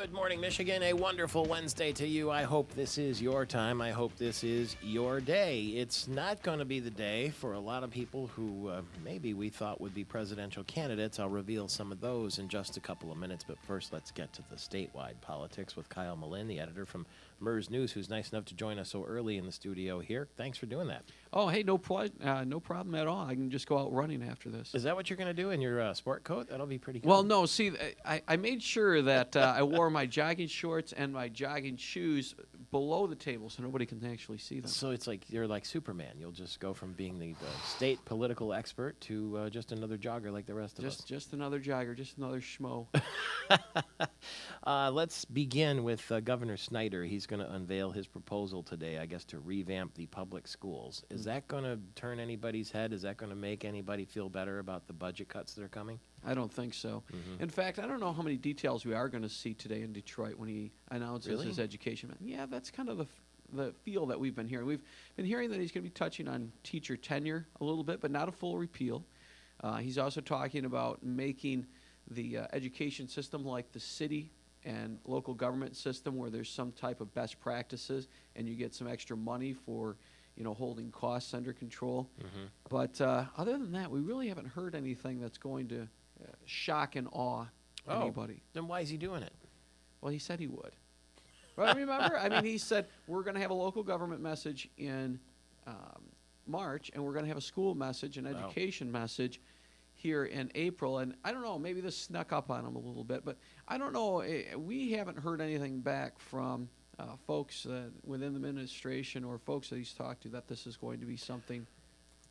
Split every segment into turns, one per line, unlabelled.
Good morning, Michigan. A wonderful Wednesday to you. I hope this is your time. I hope this is your day. It's not going to be the day for a lot of people who maybe we thought would be presidential candidates. I'll reveal some of those in just a couple of minutes. But first, let's get to the statewide politics with Kyle Malin, the editor from MERS News, who's nice enough to join us so early in the studio here. Thanks for doing that.
Oh, hey, no problem at all. I can just go out running after this.
Is that what you're going to do in your sport coat? That'll be pretty good.
Well, no, see, I made sure that I wore my jogging shorts and my jogging shoes below the table so nobody can actually see them.
So it's like you're like Superman. You'll just go from being the state political expert to just another jogger like the rest of us.
Just another jogger, just another schmo.
Let's begin with Governor Snyder. He's going to unveil his proposal today, I guess, to revamp the public schools. Is that going to turn anybody's head? Is that going to make anybody feel better about the budget cuts that are coming?
I don't think so. In fact, I don't know how many details we are going to see today in Detroit when he announces his education. Yeah, that's kind of the feel that we've been hearing. We've been hearing that he's going to be touching on teacher tenure a little bit, but not a full repeal. He's also talking about making the education system like the city and local government system where there's some type of best practices and you get some extra money for holding costs under control. But other than that, we really haven't heard anything that's going to shock and awe anybody.
Then why is he doing it?
Well, he said he would. Right, remember? I mean, he said we're going to have a local government message in March, and we're going to have a school message, an education message here in April. And I don't know, maybe this snuck up on him a little bit, but I don't know. We haven't heard anything back from folks within the administration or folks that he's talked to that this is going to be something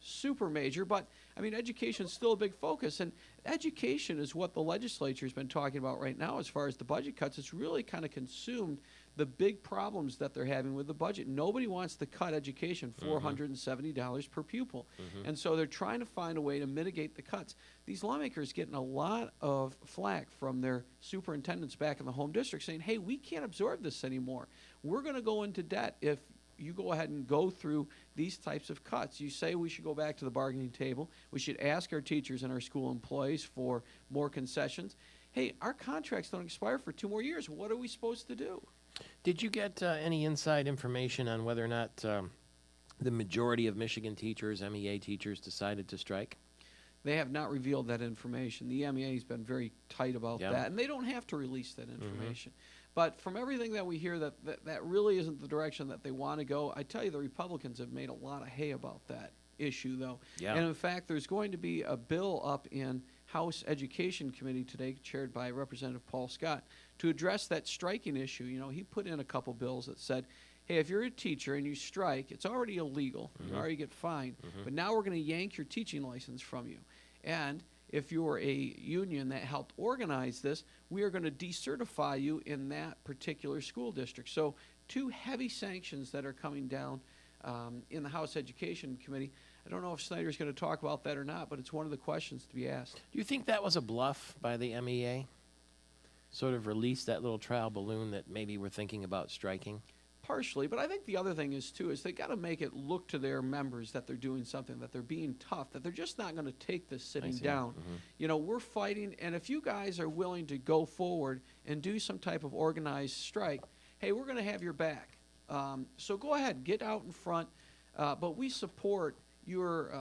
super major. But I mean, education is still a big focus, and education is what the legislature has been talking about right now as far as the budget cuts. It's really kind of consumed the big problems that they're having with the budget. Nobody wants to cut education $470 per pupil, and so they're trying to find a way to mitigate the cuts. These lawmakers getting a lot of flack from their superintendents back in the home district saying, hey, we can't absorb this anymore. We're going to go into debt if you go ahead and go through these types of cuts. You say we should go back to the bargaining table. We should ask our teachers and our school employees for more concessions. Hey, our contracts don't expire for 2 more years. What are we supposed to do?
Did you get any inside information on whether or not the majority of Michigan teachers, MEA teachers, decided to strike?
They have not revealed that information. The MEA has been very tight about that, and they don't have to release that information. But from everything that we hear, that really isn't the direction that they want to go. I tell you, the Republicans have made a lot of hay about that issue, though.
Yeah.
And in fact, there's going to be a bill up in House Education Committee today, chaired by Representative Paul Scott, to address that striking issue. You know, he put in a couple bills that said, hey, if you're a teacher and you strike, it's already illegal. You already get fined. But now we're going to yank your teaching license from you. And if you're a union that helped organize this, we are going to decertify you in that particular school district. So 2 heavy sanctions that are coming down in the House Education Committee. I don't know if Snyder's going to talk about that or not, but it's one of the questions to be asked.
Do you think that was a bluff by the MEA? Sort of release that little trial balloon that maybe we're thinking about striking?
Partially, but I think the other thing is, too, is they got to make it look to their members that they're doing something, that they're being tough, that they're just not going to take this sitting down. You know, we're fighting, and if you guys are willing to go forward and do some type of organized strike, hey, we're going to have your back. So go ahead, get out in front, but we support your,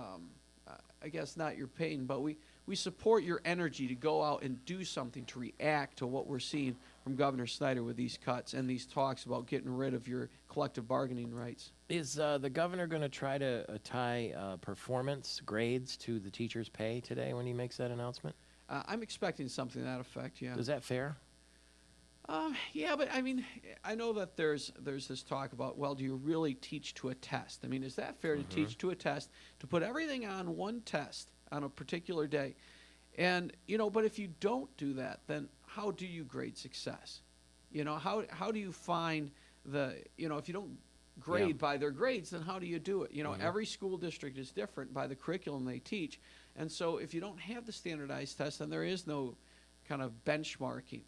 I guess not your pain, but we support your energy to go out and do something to react to what we're seeing from Governor Snyder with these cuts and these talks about getting rid of your collective bargaining rights.
Is the governor going to try to tie performance grades to the teachers' pay today when he makes that announcement?
I'm expecting something to that effect, yeah.
Is that fair?
Yeah, but I mean, I know that there's this talk about, well, do you really teach to a test? I mean, is that fair to teach to a test, to put everything on one test on a particular day? And, but if you don't do that, then how do you grade success? How do you find if you don't grade by their grades, then how do you do it? Every school district is different by the curriculum they teach. And so if you don't have the standardized test, then there is no kind of benchmarking.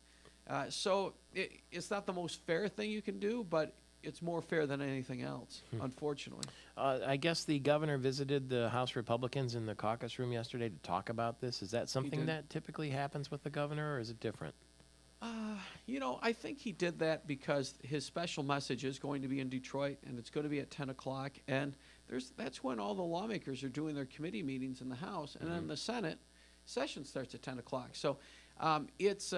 So it's not the most fair thing you can do, but it's more fair than anything else, unfortunately.
I guess the governor visited the House Republicans in the caucus room yesterday to talk about this. Is that something that typically happens with the governor, or is it different?
I think he did that because his special message is going to be in Detroit, and it's going to be at 10 o'clock. And that's when all the lawmakers are doing their committee meetings in the House. And then the Senate session starts at 10 o'clock. So it's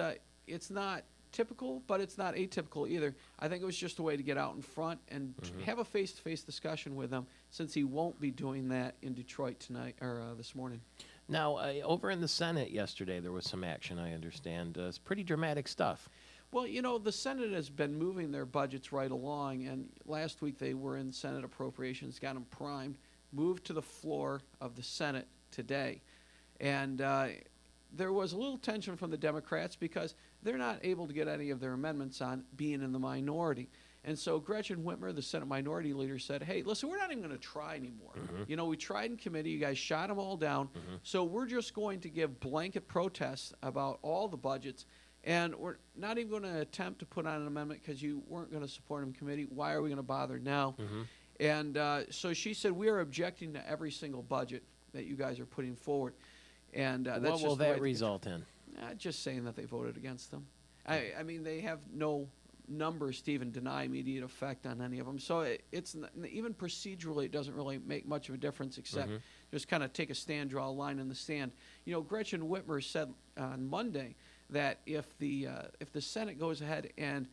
not typical, but it's not atypical either. I think it was just a way to get out in front and have a face-to-face discussion with him, since he won't be doing that in Detroit tonight or this morning.
Now, over in the Senate yesterday, there was some action, I understand. It's pretty dramatic stuff.
Well, the Senate has been moving their budgets right along, and last week they were in Senate Appropriations, got them primed, moved to the floor of the Senate today. And there was a little tension from the Democrats because they're not able to get any of their amendments on, being in the minority. And so Gretchen Whitmer, the Senate Minority Leader, said, hey, listen, we're not even going to try anymore. We tried in committee. You guys shot them all down. So we're just going to give blanket protests about all the budgets. And we're not even going to attempt to put on an amendment because you weren't going to support them in committee. Why are we going to bother now? And so she said, we are objecting to every single budget that you guys are putting forward. And that's
what will that result in?
Just saying that they voted against them. I mean, they have no numbers to even deny immediate effect on any of them. So it's even procedurally, it doesn't really make much of a difference, except just kind of take a stand, draw a line in the sand. Gretchen Whitmer said on Monday that if the Senate goes ahead and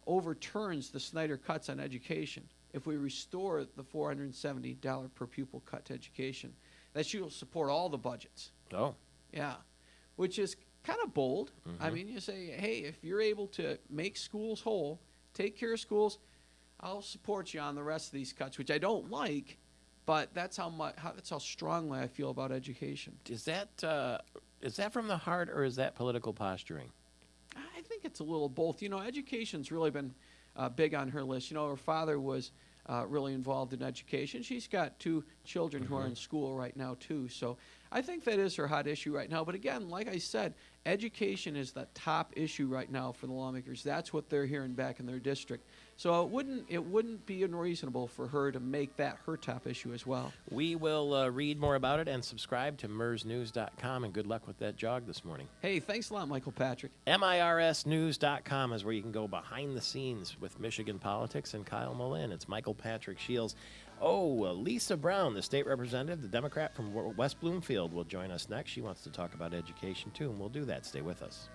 overturns the Snyder cuts on education, if we restore the $470 per pupil cut to education, that she will support all the budgets.
Oh.
Yeah, which is kind of bold. I mean, you say, hey, if you're able to make schools whole, take care of schools, I'll support you on the rest of these cuts, which I don't like, but that's how strongly I feel about education.
Is that from the heart, or is that political posturing?
I think it's a little both. Education's really been big on her list. Her father was really involved in education. She's got 2 children who are in school right now, too. So I think that is her hot issue right now. But again, like I said, education is the top issue right now for the lawmakers. That's what they're hearing back in their district. So it wouldn't be unreasonable for her to make that her top issue as well.
We will read more about it and subscribe to MersNews.com, and good luck with that jog this morning.
Hey, thanks a lot, Michael Patrick.
MIRSnews.com is where you can go behind the scenes with Michigan politics and Kyle Mullen. It's Michael Patrick Shields. Lisa Brown, the state representative, the Democrat from West Bloomfield, will join us next. She wants to talk about education, too, and we'll do that. Stay with us.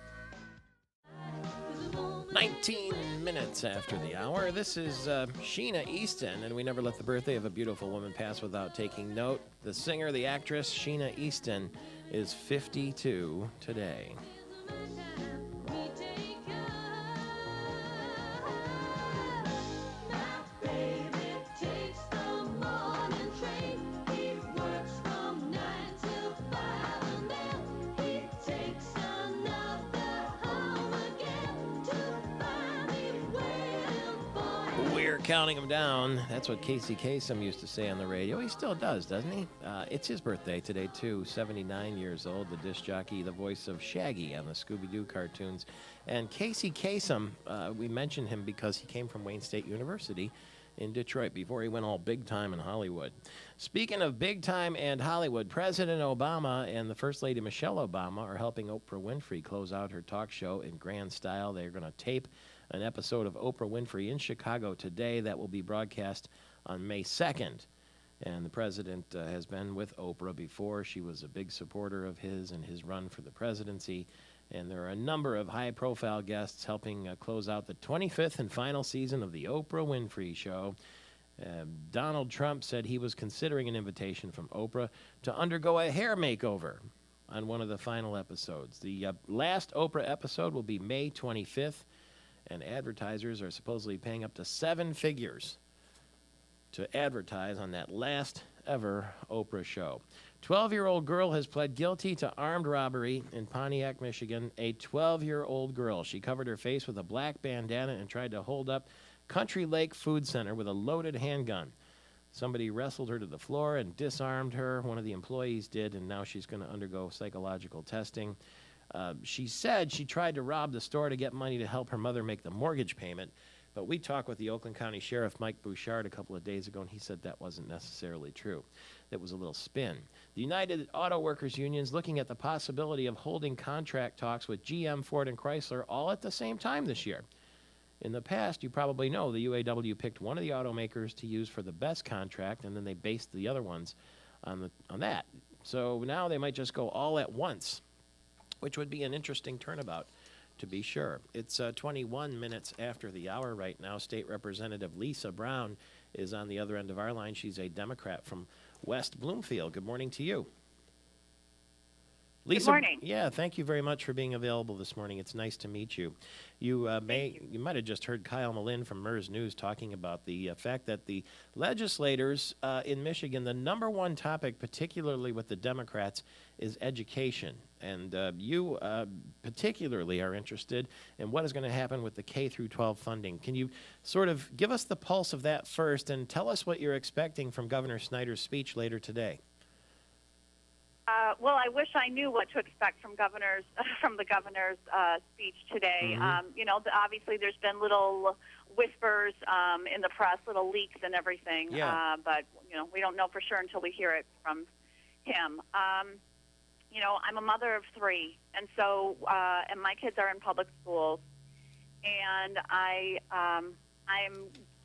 19 minutes after the hour. This is Sheena Easton, and we never let the birthday of a beautiful woman pass without taking note. The singer, the actress, Sheena Easton, is 52 today. Counting him down. That's what Casey Kasem used to say on the radio. He still does, doesn't he? It's his birthday today, too. 79 years old, the disc jockey, the voice of Shaggy on the Scooby-Doo cartoons. And Casey Kasem, we mentioned him because he came from Wayne State University in Detroit before he went all big time in Hollywood. Speaking of big time and Hollywood, President Obama and the First Lady Michelle Obama are helping Oprah Winfrey close out her talk show in grand style. They're going to tape an episode of Oprah Winfrey in Chicago today that will be broadcast on May 2nd. And the president has been with Oprah before. She was a big supporter of his and his run for the presidency. And there are a number of high-profile guests helping close out the 25th and final season of the Oprah Winfrey Show. Donald Trump said he was considering an invitation from Oprah to undergo a hair makeover on one of the final episodes. The last Oprah episode will be May 25th. And advertisers are supposedly paying up to 7 figures to advertise on that last ever Oprah show. 12-year-old girl has pled guilty to armed robbery in Pontiac, Michigan. A 12-year-old girl. She covered her face with a black bandana and tried to hold up Country Lake Food Center with a loaded handgun. Somebody wrestled her to the floor and disarmed her. One of the employees did, and now she's going to undergo psychological testing. She said she tried to rob the store to get money to help her mother make the mortgage payment, but we talked with the Oakland County Sheriff Mike Bouchard a couple of days ago, and he said that wasn't necessarily true. that was a little spin. The United Auto Workers Union is looking at the possibility of holding contract talks with GM, Ford, and Chrysler all at the same time this year. In the past, you probably know the UAW picked one of the automakers to use for the best contract, and then they based the other ones on that. So now they might just go all at once, which would be an interesting turnabout, to be sure. It's 21 minutes after the hour right now. State Representative Lisa Brown is on the other end of our line. She's a Democrat from West Bloomfield. Good morning to you. Lisa,
good morning.
Yeah, thank you very much for being available this morning. It's nice to meet you. You might have just heard Kyle Malin from MERS News talking about the fact that the legislators in Michigan, the number one topic, particularly with the Democrats, is education. And you particularly are interested in what is going to happen with the K through 12 funding. Can you sort of give us the pulse of that first and tell us what you're expecting from Governor Snyder's speech later today?
Well, I wish I knew what to expect from the governor's speech today.
Mm-hmm.
Obviously there's been little whispers in the press, little leaks and everything.
Yeah.
But we don't know for sure until we hear it from him. I'm a mother of 3, and so and my kids are in public schools, and I'm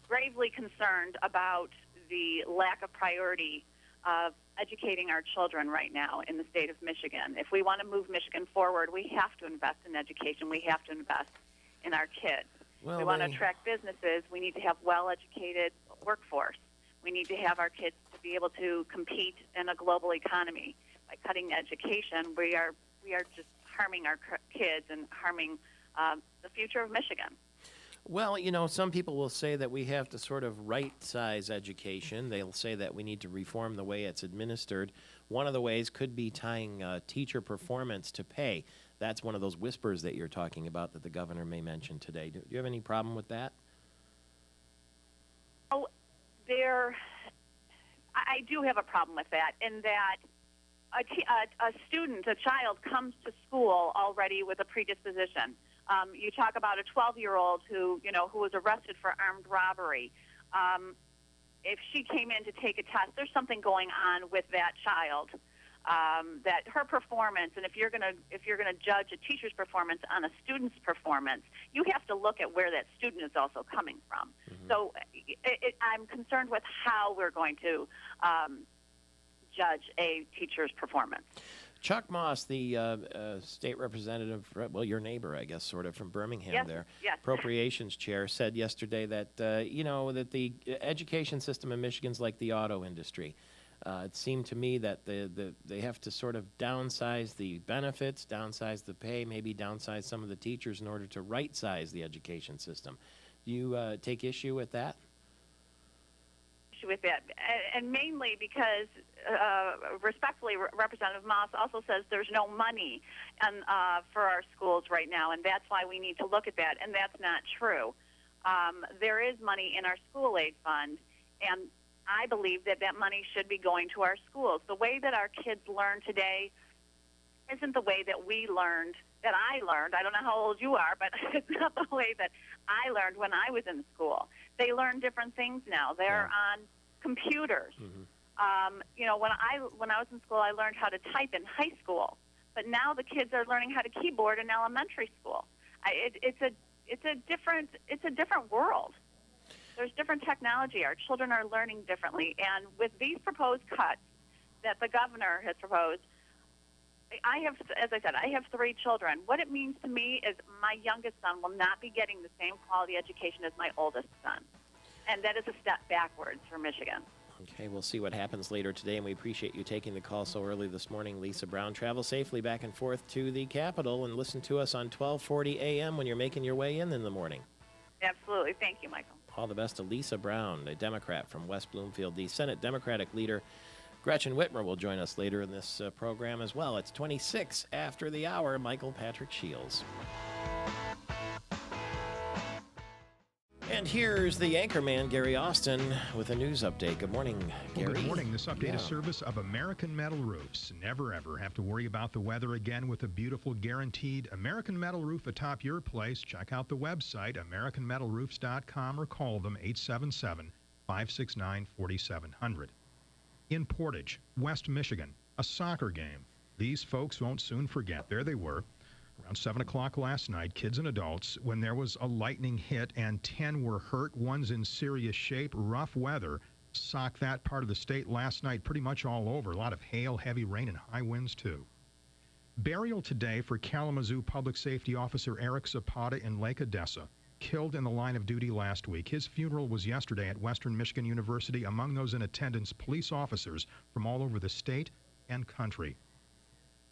gravely concerned about the lack of priority of educating our children right now in the state of Michigan. If we want to move Michigan forward, we have to invest in education. We have to invest in our kids.
Well,
if we want to attract businesses, we need to have well-educated workforce. We need to have our kids to be able to compete in a global economy. By cutting education, we are just harming our kids and harming the future of Michigan.
Well, some people will say that we have to sort of right-size education. They'll say that we need to reform the way it's administered. One of the ways could be tying teacher performance to pay. That's one of those whispers that you're talking about that the governor may mention today. Do you have any problem with that?
Oh, I do have a problem with that, in that a child comes to school already with a predisposition. You talk about a 12-year-old who was arrested for armed robbery. If she came in to take a test, there's something going on with that child. That her performance, and if you're gonna judge a teacher's performance on a student's performance, you have to look at where that student is also coming from. Mm-hmm. So I'm concerned with how we're going to judge a teacher's performance.
Chuck Moss, the state representative, well, your neighbor, I guess, sort of, from Birmingham,
yes,
there,
yes.
Appropriations chair, said yesterday that, that the education system in Michigan's like the auto industry. It seemed to me that they have to sort of downsize the benefits, downsize the pay, maybe downsize some of the teachers in order to right-size the education system. Do you take issue with that?
With that, and mainly because, respectfully, Representative Moss also says there's no money for our schools right now, and that's why we need to look at that, and that's not true. There is money in our school aid fund, and I believe that money should be going to our schools. The way that our kids learn today isn't the way that I learned. I don't know how old you are, but it's not the way that I learned when I was in school. They learn different things now. They're on computers. Mm-hmm. When I was in school, I learned how to type in high school, but now the kids are learning how to keyboard in elementary school. It's a different world. There's different technology. Our children are learning differently, and with these proposed cuts that the governor has proposed, as I said, I have 3 children. What it means to me is my youngest son will not be getting the same quality education as my oldest son. And that is a step backwards for Michigan.
Okay, we'll see what happens later today, and we appreciate you taking the call so early this morning, Lisa Brown. Travel safely back and forth to the Capitol, and listen to us on 1240 a.m. when you're making your way in the morning.
Absolutely. Thank you, Michael.
All the best to Lisa Brown, a Democrat from West Bloomfield. The Senate Democratic leader, Gretchen Whitmer, will join us later in this program as well. It's 26 after the hour. Michael Patrick Shields. And here's the anchorman, Gary Austin, with a news update. Good morning, Gary.
Well, good morning. This update is service of American Metal Roofs. Never, ever have to worry about the weather again with a beautiful, guaranteed American Metal Roof atop your place. Check out the website, AmericanMetalRoofs.com, or call them 877-569-4700. In Portage, West Michigan, a soccer game. These folks won't soon forget. There they were, around 7 o'clock last night, kids and adults, when there was a lightning hit and 10 were hurt. One's in serious shape. Rough weather socked that part of the state last night pretty much all over. A lot of hail, heavy rain, and high winds, too. Burial today for Kalamazoo Public Safety Officer Eric Zapata in Lake Odessa, killed in the line of duty last week. His funeral was yesterday at Western Michigan University. Among those in attendance, police officers from all over the state and country.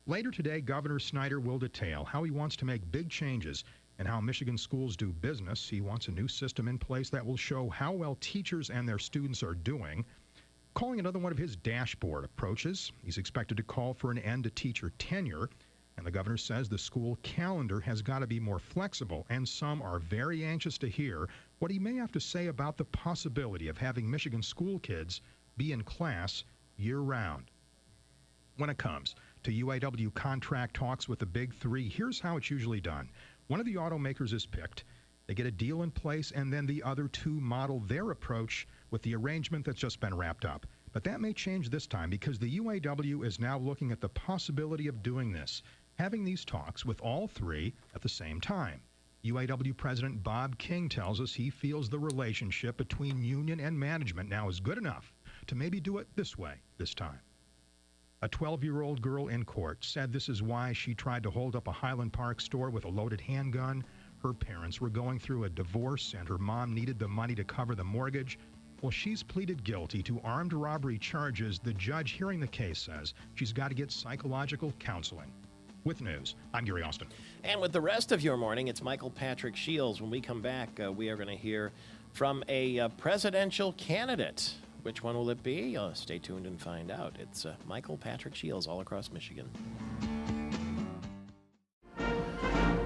Later today, Governor Snyder will detail how he wants to make big changes and how Michigan schools do business. He wants a new system in place that will show how well teachers and their students are doing. Calling another one of his dashboard approaches. He's expected to call for an end to teacher tenure. And the governor says the school calendar has got to be more flexible, and some are very anxious to hear what he may have to say about the possibility of having Michigan school kids be in class year-round. When it comes to UAW contract talks with the Big Three, here's how it's usually done. One of the automakers is picked. They get a deal in place, and then the other two model their approach with the arrangement that's just been wrapped up. But that may change this time because the UAW is now looking at the possibility of doing this, having these talks with all three at the same time. UAW President Bob King tells us he feels the relationship between union and management now is good enough to maybe do it this way this time. A 12-year-old girl in court said this is why she tried to hold up a Highland Park store with a loaded handgun. Her parents were going through a divorce and her mom needed the money to cover the mortgage. Well, she's pleaded guilty to armed robbery charges. The judge hearing the case says she's got to get psychological counseling. With news, I'm Gary Austin.
And with the rest of your morning, it's Michael Patrick Shields. When we come back, we are going to hear from a presidential candidate. Which one will it be? Stay tuned and find out. It's Michael Patrick Shields all across Michigan.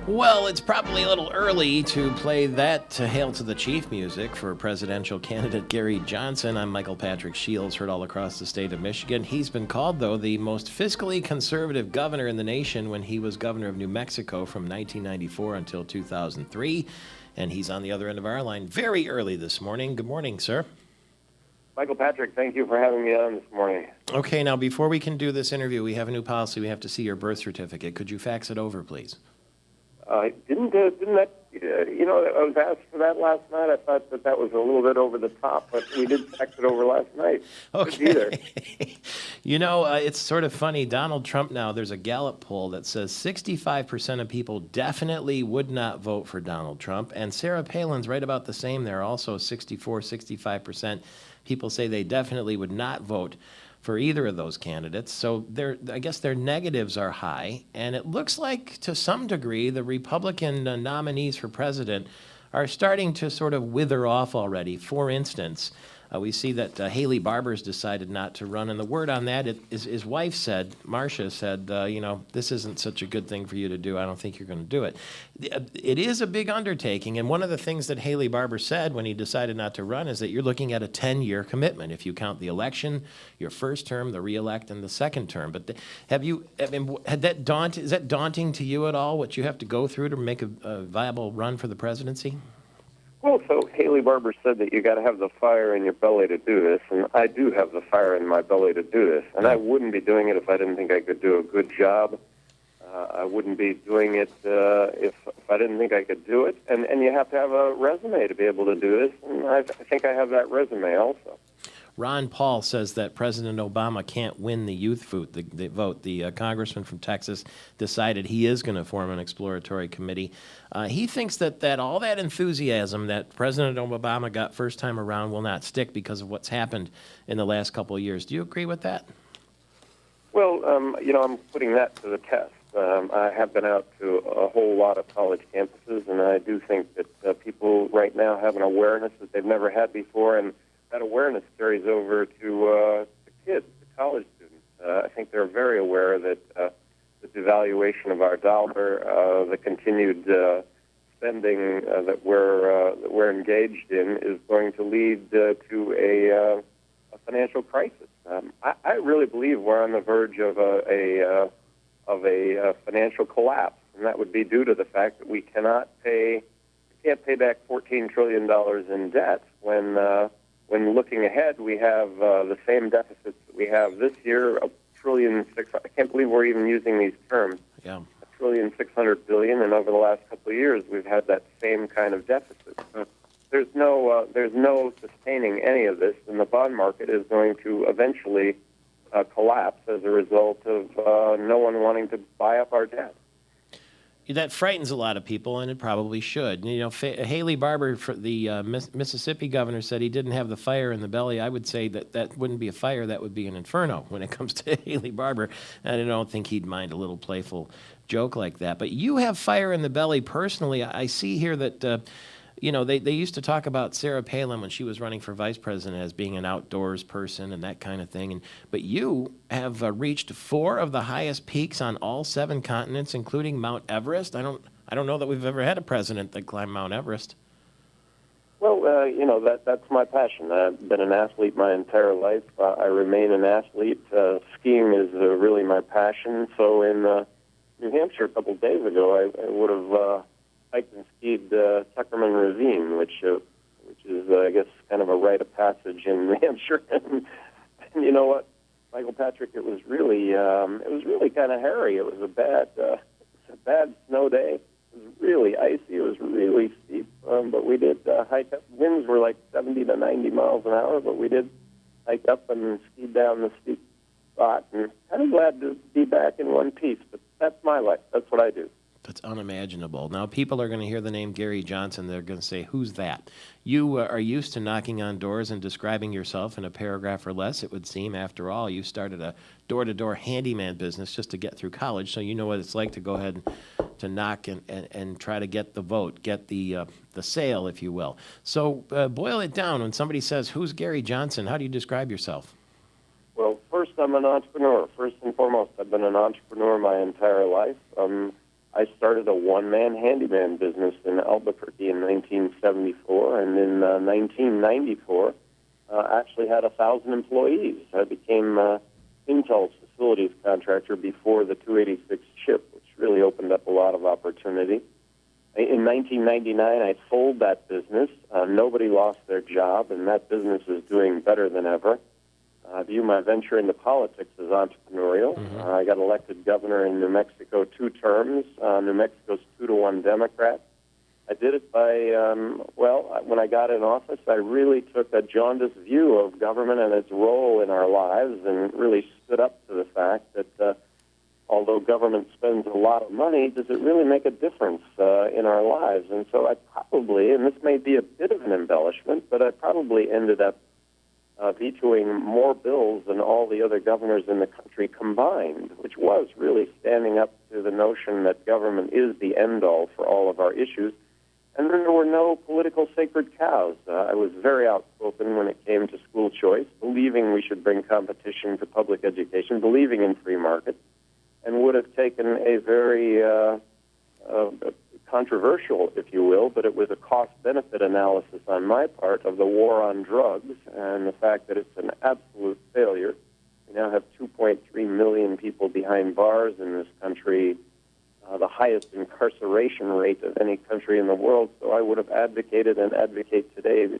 Well, it's probably a little early to play that Hail to the Chief music for presidential candidate Gary Johnson. I'm Michael Patrick Shields, heard all across the state of Michigan. He's been called, though, the most fiscally conservative governor in the nation when he was governor of New Mexico from 1994 until 2003. And he's on the other end of our line very early this morning. Good morning, sir.
Michael Patrick, thank you for having me on this morning.
Okay, now before we can do this interview, we have a new policy. We have to see your birth certificate. Could you fax it over, please?
Didn't that, I was asked for that last night. I thought that was a little bit over the top, but we did fax it over last night.
Okay. It's sort of funny. Donald Trump now, there's a Gallup poll that says 65% of people definitely would not vote for Donald Trump. And Sarah Palin's right about the same there, also 65% people say they definitely would not vote for either of those candidates. So I guess their negatives are high. And it looks like, to some degree, the Republican nominees for president are starting to sort of wither off already. For instance, we see that Haley Barbour's decided not to run. And the word on that is his wife said, Marcia said, this isn't such a good thing for you to do. I don't think you're going to do it. It is a big undertaking. And one of the things that Haley Barbour said when he decided not to run is that you're looking at a 10-year commitment if you count the election, your first term, the re-elect, and the second term. But is that daunting to you at all, what you have to go through to make a viable run for the presidency?
Well, so Haley Barbour said that you got to have the fire in your belly to do this, and I do have the fire in my belly to do this, and I wouldn't be doing it if I didn't think I could do a good job. I wouldn't be doing it if I didn't think I could do it, and you have to have a resume to be able to do this, and I think I have that resume also.
Ron Paul says that President Obama can't win the youth vote. The congressman from Texas decided he is going to form an exploratory committee. He thinks that all that enthusiasm that President Obama got first time around will not stick because of what's happened in the last couple of years. Do you agree with that?
Well, I'm putting that to the test. I have been out to a whole lot of college campuses, and I do think that people right now have an awareness that they've never had before, and that awareness carries over to kids, to college students. I think they're very aware that the devaluation of our dollar, the continued spending that we're engaged in, is going to lead to a financial crisis. I really believe we're on the verge of a financial collapse, and that would be due to the fact that we can't pay back $14 trillion in debt when when looking ahead, we have the same deficits that we have this year, $1.6 trillion. I can't believe we're even using these terms.
Yeah.
$1.6 trillion, and over the last couple of years, we've had that same kind of deficit. There's no sustaining any of this, and the bond market is going to eventually collapse as a result of no one wanting to buy up our debt.
That frightens a lot of people, and it probably should. You know, Haley Barbour, the Mississippi governor, said he didn't have the fire in the belly. I would say that wouldn't be a fire; that would be an inferno when it comes to Haley Barbour. And I don't think he'd mind a little playful joke like that. But you have fire in the belly personally. I see here that. You know, they used to talk about Sarah Palin when she was running for vice president as being an outdoors person and that kind of thing. But you have reached 4 of the highest peaks on all 7 continents, including Mount Everest. I don't know that we've ever had a president that climbed Mount Everest.
Well, you know, that's my passion. I've been an athlete my entire life. I remain an athlete. Skiing is really my passion. So in New Hampshire a couple of days ago, I would have hiked and skied Tuckerman Ravine, which is, I guess, kind of a rite of passage in New Hampshire. And you know what, Michael Patrick, it was really kind of hairy. It was a bad snow day. It was really icy. It was really steep. But we did hike up. Winds were like 70 to 90 miles an hour, but we did hike up and ski down the steep spot. And kind of glad to be back in one piece. But that's my life. That's what I do.
That's unimaginable. Now, people are going to hear the name Gary Johnson. They're going to say, who's that? You are used to knocking on doors and describing yourself in a paragraph or less, it would seem. After all, you started a door-to-door handyman business just to get through college, so you know what it's like to go ahead to knock and try to get the vote, get the sale, if you will. So boil it down. When somebody says, who's Gary Johnson, how do you describe yourself?
Well, first, I'm an entrepreneur. First and foremost, I've been an entrepreneur my entire life. I started a one-man handyman business in Albuquerque in 1974, and in 1994, actually had 1,000 employees. I became Intel's facilities contractor before the 286 chip, which really opened up a lot of opportunity. In 1999, I sold that business. Nobody lost their job, and that business is doing better than ever. I view my venture into politics as entrepreneurial. I got elected governor in New Mexico 2 terms. New Mexico's 2-1 Democrat. I did it by, when I got in office, I really took a jaundiced view of government and its role in our lives and really stood up to the fact that although government spends a lot of money, does it really make a difference in our lives? And so I probably, and this may be a bit of an embellishment, but I probably ended up vetoing more bills than all the other governors in the country combined, which was really standing up to the notion that government is the end-all for all of our issues. And then there were no political sacred cows. I was very outspoken when it came to school choice, believing we should bring competition to public education, believing in free markets, and would have taken a very controversial, if you will, but it was a cost-benefit analysis on my part of the war on drugs and the fact that it's an absolute failure. We now have 2.3 million people behind bars in this country, the highest incarceration rate of any country in the world. So I would have advocated and advocate today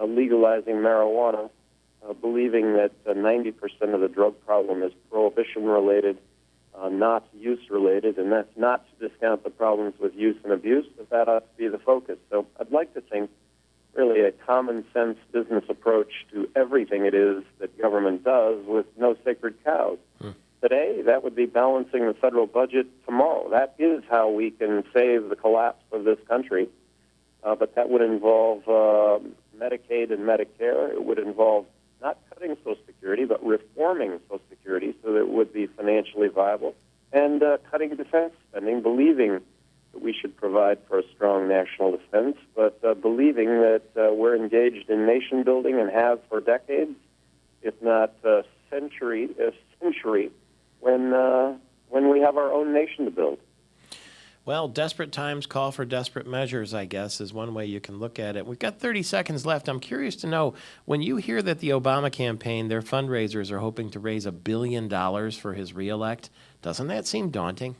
legalizing marijuana, believing that 90% of the drug problem is prohibition-related, not use-related, and that's not to discount the problems with use and abuse, but that ought to be the focus. So I'd like to think really a common-sense business approach to everything it is that government does with no sacred cows. Today, that would be balancing the federal budget. Tomorrow, that is how we can save the collapse of this country, but that would involve Medicaid and Medicare. It would involve not cutting Social Security, but reforming Social Security so that it would be financially viable, and cutting defense spending, believing that we should provide for a strong national defense, but believing that we're engaged in nation building and have for decades, if not a century, when we have our own nation to build.
Well, desperate times call for desperate measures, I guess, is one way you can look at it. We've got 30 seconds left. I'm curious to know, when you hear that the Obama campaign, their fundraisers are hoping to raise $1 billion for his reelect, doesn't that seem daunting?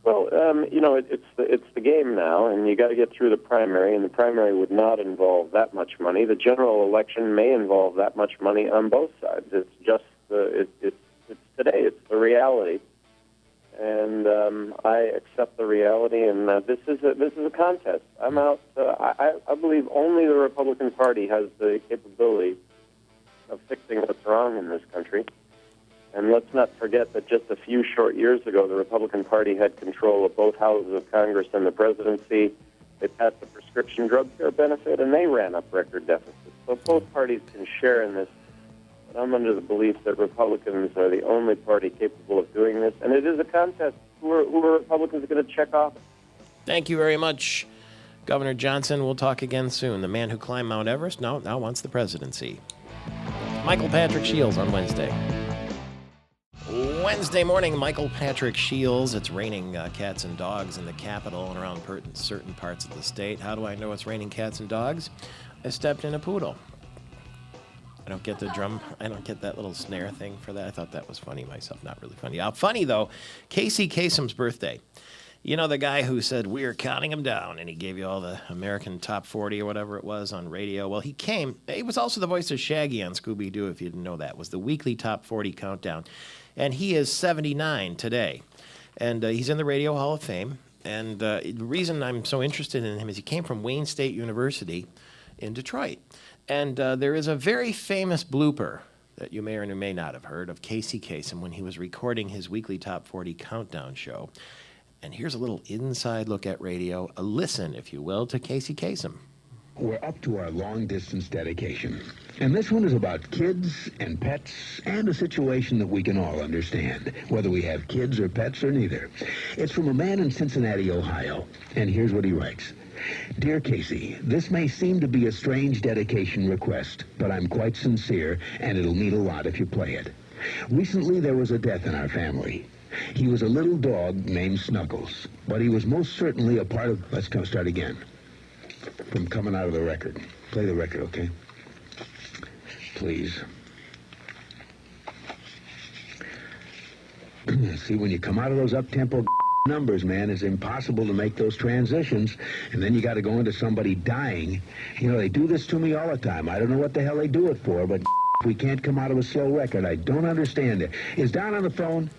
Well, it's the game now, and you got to get through the primary, and the primary would not involve that much money. The general election may involve that much money on both sides. It's just it's today. It's the reality, and I accept the reality. And this is a contest. I'm out. I believe only the Republican Party has the capability of fixing what's wrong in this country. And let's not forget that just a few short years ago, the Republican Party had control of both houses of Congress and the presidency. They passed the prescription drug care benefit, and they ran up record deficits. So both parties can share in this. But I'm under the belief that Republicans are the only party capable of doing this. And it is a contest. Who are Republicans going to check off?
Thank you very much, Governor Johnson. We'll talk again soon. The man who climbed Mount Everest now wants the presidency. Michael Patrick Shields on Wednesday. Wednesday morning, Michael Patrick Shields. It's raining cats and dogs in the Capitol and around certain parts of the state. How do I know it's raining cats and dogs? I stepped in a poodle. I don't get the drum. I don't get that little snare thing for that. I thought that was funny myself. Not really funny. Funny, though, Casey Kasem's birthday. You know, the guy who said, "We're counting him down," and he gave you all the American Top 40 or whatever it was on radio. Well, he was also the voice of Shaggy on Scooby-Doo, if you didn't know that. It was the weekly Top 40 countdown. And he is 79 today. And he's in the Radio Hall of Fame. And the reason I'm so interested in him is he came from Wayne State University in Detroit. And there is a very famous blooper that you may or may not have heard of Casey Kasem when he was recording his weekly Top 40 countdown show. And here's a little inside look at radio, a listen, if you will, to Casey Kasem.
We're up to our long-distance dedication. And this one is about kids and pets and a situation that we can all understand, whether we have kids or pets or neither. It's from a man in Cincinnati, Ohio. And here's what he writes. Dear Casey, this may seem to be a strange dedication request, but I'm quite sincere, and it'll mean a lot if you play it. Recently, there was a death in our family. He was a little dog named Snuggles, but he was most certainly a part of... Let's start again. From coming out of the record. Play the record, okay? Please. See, when you come out of those up-tempo numbers, man, it's impossible to make those transitions, and then you got to go into somebody dying. You know, they do this to me all the time. I don't know what the hell they do it for, but if we can't come out of a slow record, I don't understand it. Is Don on the phone?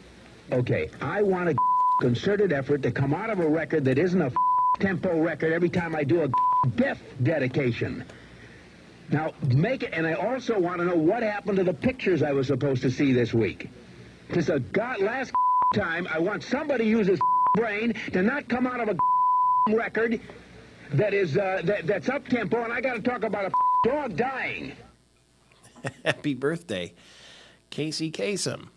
Okay, I want a concerted effort to come out of a record that isn't a tempo record every time I do a death dedication. Now, make it, and I also want to know what happened to the pictures I was supposed to see this week. Because last time, I want somebody to use his brain to not come out of a record that is, that's up-tempo, and I got to talk about a dog dying.
Happy birthday, Casey Kasem.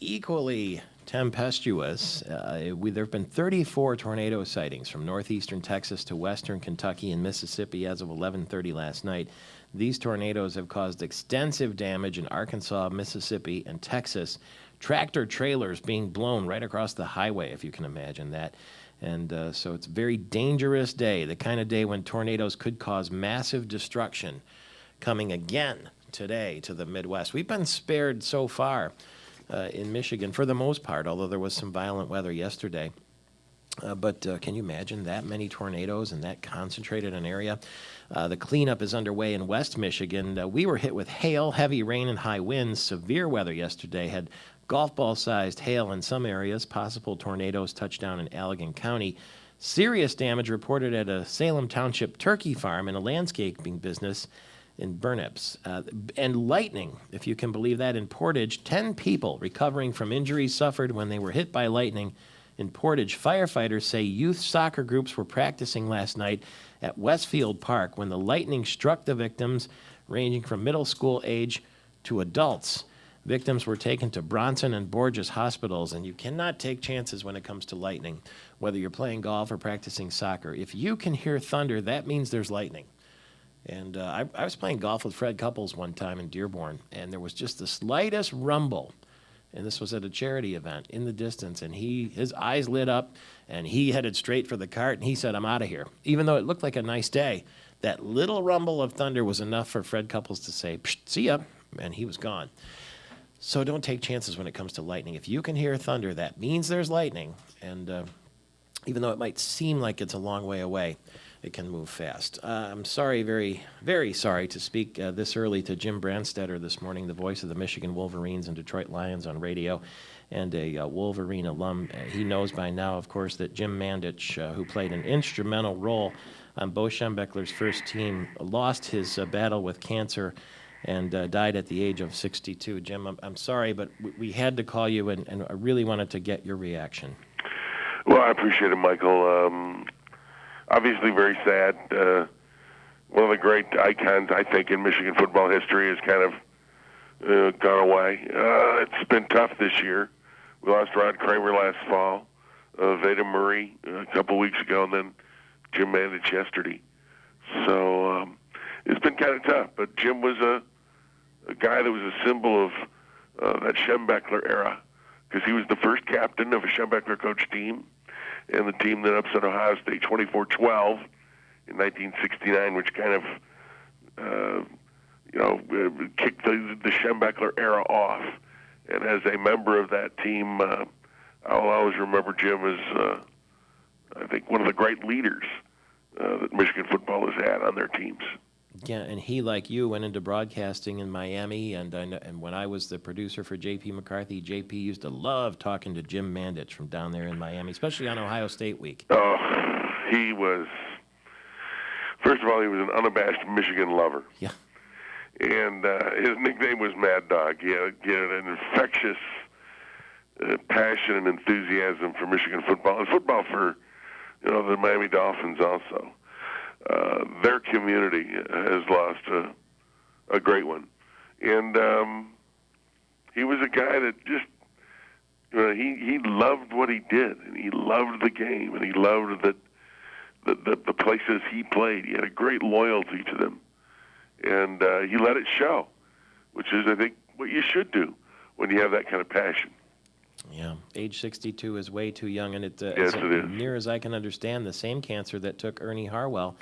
Equally tempestuous, there have been 34 tornado sightings from northeastern Texas to western Kentucky and Mississippi as of 11:30 last night. These tornadoes have caused extensive damage in Arkansas, Mississippi, and Texas. Tractor trailers being blown right across the highway, if you can imagine that. And so it's a very dangerous day, the kind of day when tornadoes could cause massive destruction, coming again today to the Midwest. We've been spared so far in Michigan, for the most part, although there was some violent weather yesterday. But can you imagine that many tornadoes and that concentrated an area? The cleanup is underway in West Michigan. We were hit with hail, heavy rain, and high winds. Severe weather yesterday had golf ball-sized hail in some areas. Possible tornadoes touched down in Allegan County. Serious damage reported at a Salem Township turkey farm and a landscaping business in Burnips. And lightning, if you can believe that, in Portage. 10 people recovering from injuries suffered when they were hit by lightning in Portage. Firefighters say youth soccer groups were practicing last night at Westfield Park when the lightning struck the victims, ranging from middle school age to adults. Victims were taken to Bronson and Borges hospitals, and you cannot take chances when it comes to lightning, whether you're playing golf or practicing soccer. If you can hear thunder, that means there's lightning. And I was playing golf with Fred Couples one time in Dearborn, and there was just the slightest rumble, and this was at a charity event, in the distance, and his eyes lit up, and he headed straight for the cart, and he said, "I'm out of here." Even though it looked like a nice day, that little rumble of thunder was enough for Fred Couples to say, "Psht, see ya," and he was gone. So don't take chances when it comes to lightning. If you can hear thunder, that means there's lightning. And even though it might seem like it's a long way away, it can move fast. I'm sorry, very, very sorry to speak this early to Jim Brandstetter this morning, the voice of the Michigan Wolverines and Detroit Lions on radio, and a Wolverine alum. He knows by now, of course, that Jim Mandich, who played an instrumental role on Bo Schembechler's first team, lost his battle with cancer and died at the age of 62. Jim, I'm sorry, but we had to call you, and I really wanted to get your reaction.
Well, I appreciate it, Michael. Obviously very sad. One of the great icons, I think, in Michigan football history has kind of gone away. It's been tough this year. We lost Rod Kramer last fall, Veda Murray a couple weeks ago, and then Jim Mandich yesterday. So it's been kind of tough. But Jim was a guy that was a symbol of that Schembechler era, because he was the first captain of a Schembechler coach team, and the team that upset Ohio State 24-12 in 1969, which kind of, kicked the Schembechler era off. And as a member of that team, I'll always remember Jim as, I think, one of the great leaders that Michigan football has had on their teams.
Yeah, and he, like you, went into broadcasting in Miami, and when I was the producer for J.P. McCarthy, J.P. used to love talking to Jim Mandich from down there in Miami, especially on Ohio State week.
Oh, he was, first of all, he was an unabashed Michigan lover.
Yeah.
And his nickname was Mad Dog. He had an infectious passion and enthusiasm for Michigan football, and football for, the Miami Dolphins also. Their community has lost a great one. And he was a guy that just, he loved what he did, and he loved the game, and he loved the places he played. He had a great loyalty to them. And he let it show, which is, I think, what you should do when you have that kind of passion.
Yeah, age 62 is way too young, and
yes, it is.
Near as I can understand, the same cancer that took Ernie Harwell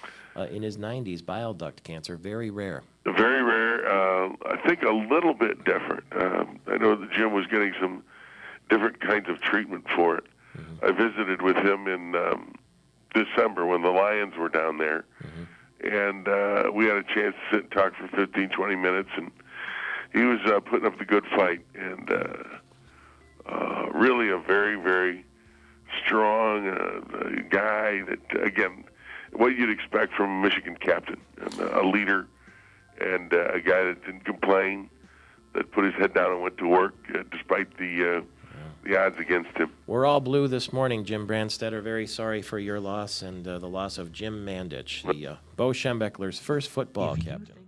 in his 90s, bile duct cancer, very rare.
Very rare. I think a little bit different. I know that Jim was getting some different kinds of treatment for it. Mm-hmm. I visited with him in December when the Lions were down there, and we had a chance to sit and talk for 15, 20 minutes, and he was putting up the good fight, and really a very, very strong guy that, again, what you'd expect from a Michigan captain, and a leader, and a guy that didn't complain, that put his head down and went to work despite the odds against him.
We're all blue this morning, Jim Brandstetter. Very sorry for your loss and the loss of Jim Mandich, the Bo Schembechler's first football captain.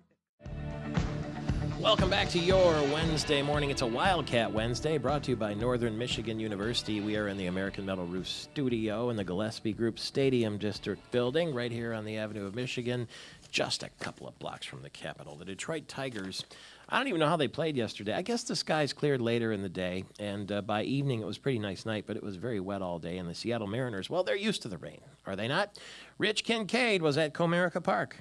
Welcome back to your Wednesday morning. It's a Wildcat Wednesday, brought to you by Northern Michigan University. We are in the American Metal Roof studio in the Gillespie Group Stadium District building right here on the Avenue of Michigan, just a couple of blocks from the Capitol. The Detroit Tigers, I don't even know how they played yesterday. I guess the skies cleared later in the day, and by evening it was a pretty nice night, but it was very wet all day. And the Seattle Mariners, well, they're used to the rain, are they not? Rich Kincaid was at Comerica Park.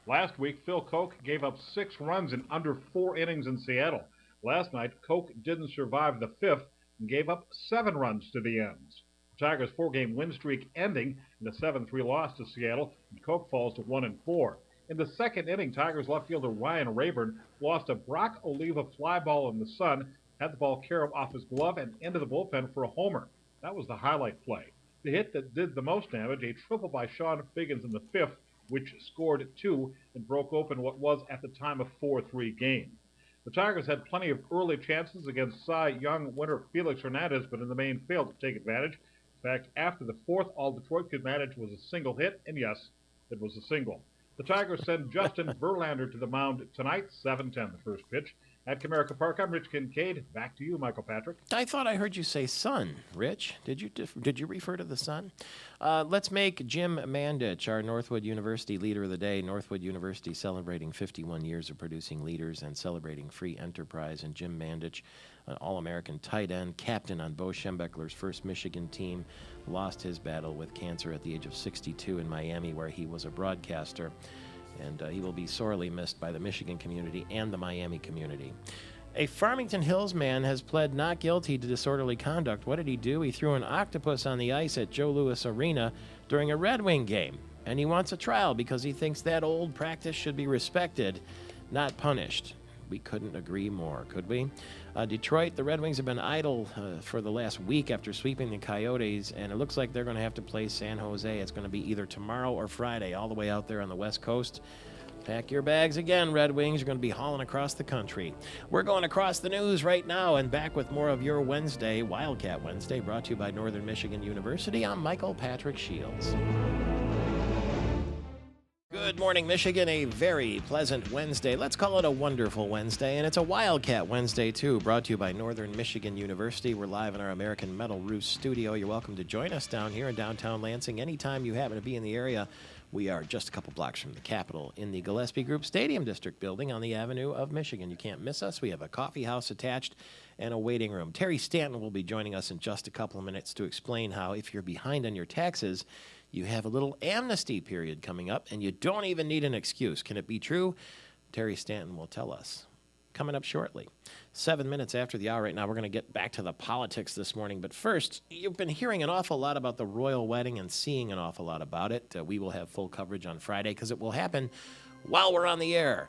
Last week, Phil Koch gave up 6 runs in under 4 innings in Seattle. Last night, Koch didn't survive the 5th and gave up 7 runs to the ends. The Tigers' 4-game win streak ending in a 7-3 loss to Seattle, and Koch falls to 1-4. In the second inning, Tigers left fielder Ryan Rayburn lost a Brock Oliva fly ball in the sun, had the ball carried off his glove and into the bullpen for a homer. That was the highlight play. The hit that did the most damage, a triple by Sean Figgins in the 5th, which scored 2 and broke open what was at the time a 4-3 game. The Tigers had plenty of early chances against Cy Young winner Felix Hernandez, but in the main failed to take advantage. In fact, after the 4th, all Detroit could manage was a single hit, and yes, it was a single. The Tigers send Justin Verlander to the mound tonight, 7:10 the first pitch. At Comerica Park, I'm Rich Kincaid. Back to you, Michael Patrick.
I thought I heard you say sun, Rich. Did you refer to the sun? Let's make Jim Mandich our Northwood University Leader of the Day. Northwood University celebrating 51 years of producing leaders and celebrating free enterprise. And Jim Mandich, an All-American tight end, captain on Bo Schembechler's first Michigan team, lost his battle with cancer at the age of 62 in Miami, where he was a broadcaster. And he will be sorely missed by the Michigan community and the Miami community. A Farmington Hills man has pled not guilty to disorderly conduct. What did he do? He threw an octopus on the ice at Joe Louis Arena during a Red Wing game. And he wants a trial because he thinks that old practice should be respected, not punished. We couldn't agree more, could we? Detroit, the Red Wings have been idle for the last week after sweeping the Coyotes, and it looks like they're going to have to play San Jose. It's going to be either tomorrow or Friday, all the way out there on the West Coast. Pack your bags again, Red Wings. You're going to be hauling across the country. We're going across the news right now and back with more of your Wednesday, Wildcat Wednesday, brought to you by Northern Michigan University. I'm Michael Patrick Shields. Good morning, Michigan. A very pleasant Wednesday. Let's call it a wonderful Wednesday. And it's a Wildcat Wednesday, too, brought to you by Northern Michigan University. We're live in our American Metal Roost studio. You're welcome to join us down here in downtown Lansing anytime you happen to be in the area. We are just a couple blocks from the Capitol in the Gillespie Group Stadium District building on the Avenue of Michigan. You can't miss us. We have a coffee house attached and a waiting room. Terry Stanton will be joining us in just a couple of minutes to explain how, if you're behind on your taxes, you have a little amnesty period coming up, and you don't even need an excuse. Can it be true? Terry Stanton will tell us. Coming up shortly. 7 minutes after the hour right now, we're going to get back to the politics this morning. But first, you've been hearing an awful lot about the royal wedding and seeing an awful lot about it. We will have full coverage on Friday because it will happen while we're on the air.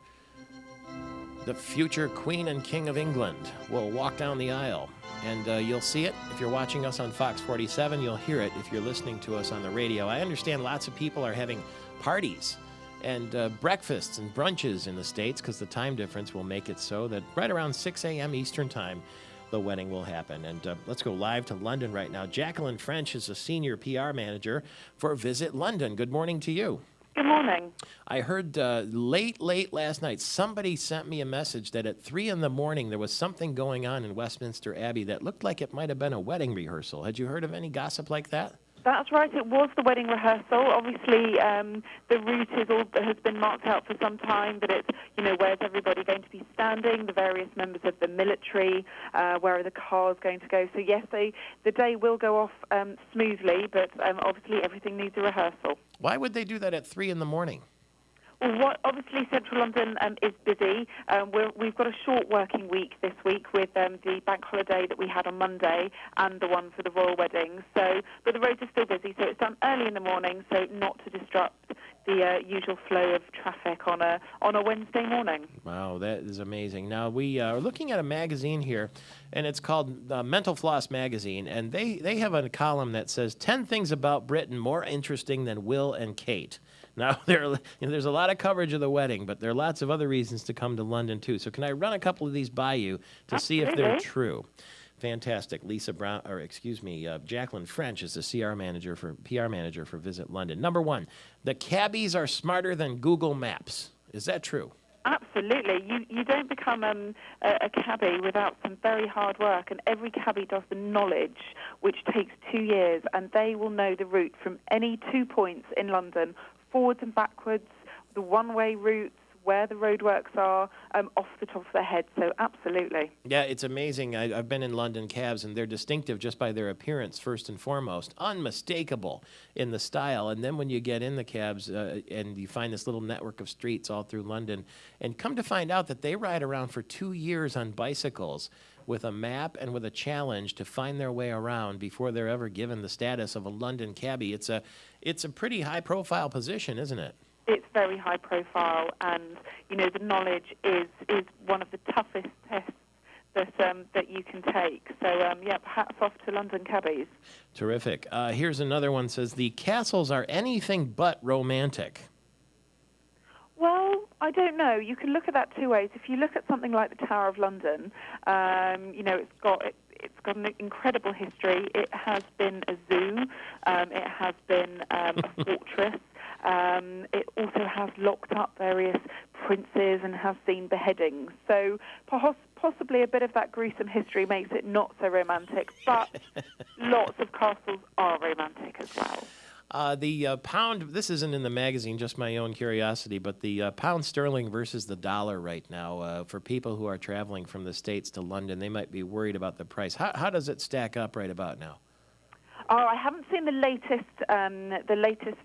The future Queen and King of England will walk down the aisle. And you'll see it if you're watching us on Fox 47. You'll hear it if you're listening to us on the radio. I understand lots of people are having parties and breakfasts and brunches in the States because the time difference will make it so that right around 6 a.m. Eastern Time, the wedding will happen. And let's go live to London right now. Jacqueline French is a senior PR manager for Visit London. Good morning to you.
Good morning.
I heard late last night, somebody sent me a message that at 3 in the morning there was something going on in Westminster Abbey that looked like it might have been a wedding rehearsal. Had you heard of any gossip like that?
That's right. It was the wedding rehearsal. Obviously, the route has been marked out for some time, but it's, where's everybody going to be standing, the various members of the military, where are the cars going to go. So, yes, the day will go off smoothly, but obviously everything needs a rehearsal.
Why would they do that at 3 in the morning?
Well, obviously, Central London is busy. We've got a short working week this week with the bank holiday that we had on Monday and the one for the royal wedding. So, but the roads are still busy, so it's done early in the morning, so not to disrupt the usual flow of traffic on a Wednesday morning.
Wow, that is amazing. Now, we are looking at a magazine here, and it's called Mental Floss Magazine, and they have a column that says 10 things about Britain more interesting than Will and Kate. Now, there's a lot of coverage of the wedding, but there are lots of other reasons to come to London, too. So can I run a couple of these by you to see if they're true? Fantastic. Jacqueline French is the PR manager for Visit London. Number one, the cabbies are smarter than Google Maps. Is that true?
Absolutely. You don't become a cabbie without some very hard work, and every cabbie does the knowledge, which takes 2 years, and they will know the route from any 2 points in London, forwards and backwards, the one-way routes, where the roadworks are, off the top of their head. So absolutely. Yeah, it's amazing. I've been in London cabs, and they're distinctive just by their appearance, first and foremost. Unmistakable in the style. And then when you get in the cabs and you find this little network of streets all through London, and come to find out that they ride around for 2 years on bicycles with a map and with a challenge to find their way around before they're ever given the status of a London cabbie. It's a pretty high-profile position, isn't it? It's very high profile, and the knowledge is one of the toughest tests that you can take. So hats off to London cabbies. Terrific. Here's another one. Says the castles are anything but romantic. Well, I don't know. You can look at that two ways. If you look at something like the Tower of London, it's got an incredible history. It has been a zoo. It has been a fortress. It also has locked up various princes and has seen beheadings. So possibly a bit of that gruesome history makes it not so romantic, but lots of castles are romantic as well. The pound, this isn't in the magazine, just my own curiosity, but the pound sterling versus the dollar right now, for people who are traveling from the States to London, they might be worried about the price. How does it stack up right about now? Oh, I haven't seen the latest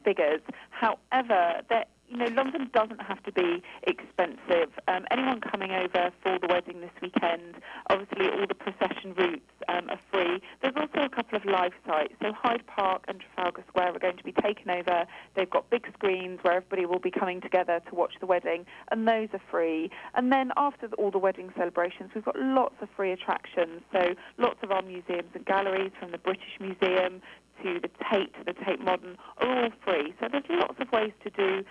figures. However, there London doesn't have to be expensive. Anyone coming over for the wedding this weekend, obviously all the procession routes are free. There's also a couple of live sites. So Hyde Park and Trafalgar Square are going to be taken over. They've got big screens where everybody will be coming together to watch the wedding, and those are free. And then after all the wedding celebrations, we've got lots of free attractions. So lots of our museums and galleries, from the British Museum to the Tate Modern, are all free. So there's lots of ways to do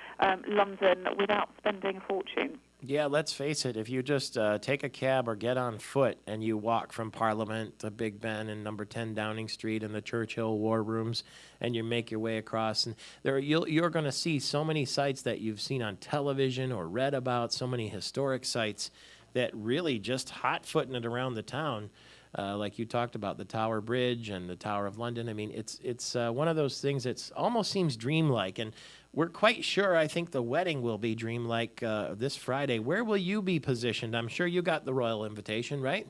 London without spending a fortune.
Yeah, let's face it. If you just take a cab or get on foot and you walk from Parliament to Big Ben and number 10 Downing Street and the Churchill War Rooms, and you make your way across, and you're going to see so many sites that you've seen on television or read about, so many historic sites that really just hot-footing it around the town. Like you talked about, the Tower Bridge and the Tower of London. I mean, it's one of those things that almost seems dreamlike. And we're quite sure, I think, the wedding will be dreamlike this Friday. Where will you be positioned? I'm sure you got the royal invitation, right?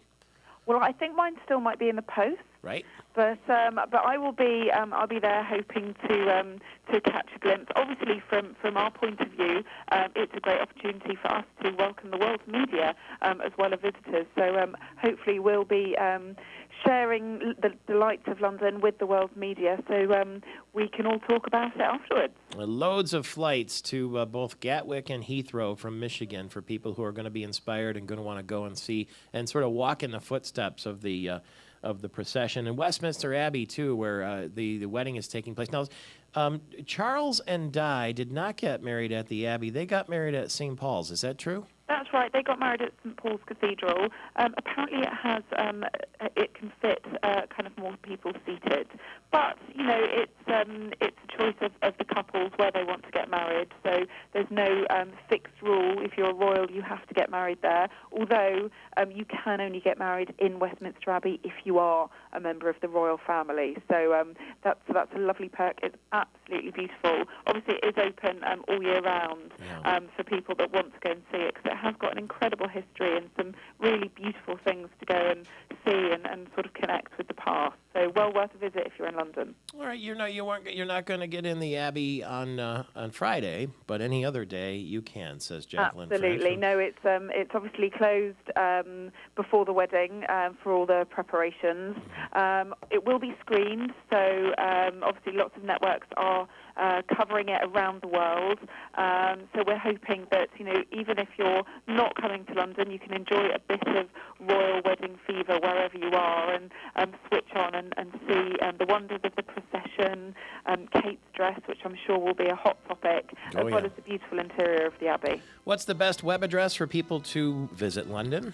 Well, I think mine still might be in the post.
Right.
But I will be I'll be there hoping to catch a glimpse. Obviously, from our point of view, it's a great opportunity for us to welcome the world's media as well as visitors. So hopefully we'll be sharing the delights of London with the world's media, so we can all talk about it afterwards.
Loads of flights to both Gatwick and Heathrow from Michigan for people who are going to be inspired and going to want to go and see and sort of walk in the footsteps of the procession. And Westminster Abbey, too, where the wedding is taking place. Now, Charles and Di did not get married at the Abbey. They got married at St. Paul's. Is that true?
That's right. They got married at St. Paul's Cathedral. Apparently it has, it can fit kind of more people seated. But, it's a choice of the couples where they want to get married. So there's no fixed rule. If you're a royal, you have to get married there. Although you can only get married in Westminster Abbey if you are a member of the royal family. So that's a lovely perk. It's absolutely beautiful. Obviously, it is open all year round for people that want to go and see it, because it has got an incredible history and some really beautiful things to go and see and sort of connect with the past. So well worth a visit if you're in London.
All right, you're not going to get in the Abbey on Friday, but any other day you can, says Jacqueline.
Absolutely. No, it's obviously closed before the wedding for all the preparations. It will be screened, so obviously lots of networks are covering it around the world. So we're hoping that, even if you're not coming to London, you can enjoy a bit of royal wedding fever wherever you are and switch on and see the wonders of the procession, Kate's dress, which I'm sure will be a hot topic, as well as the beautiful interior of the Abbey.
What's the best web address for people to visit London?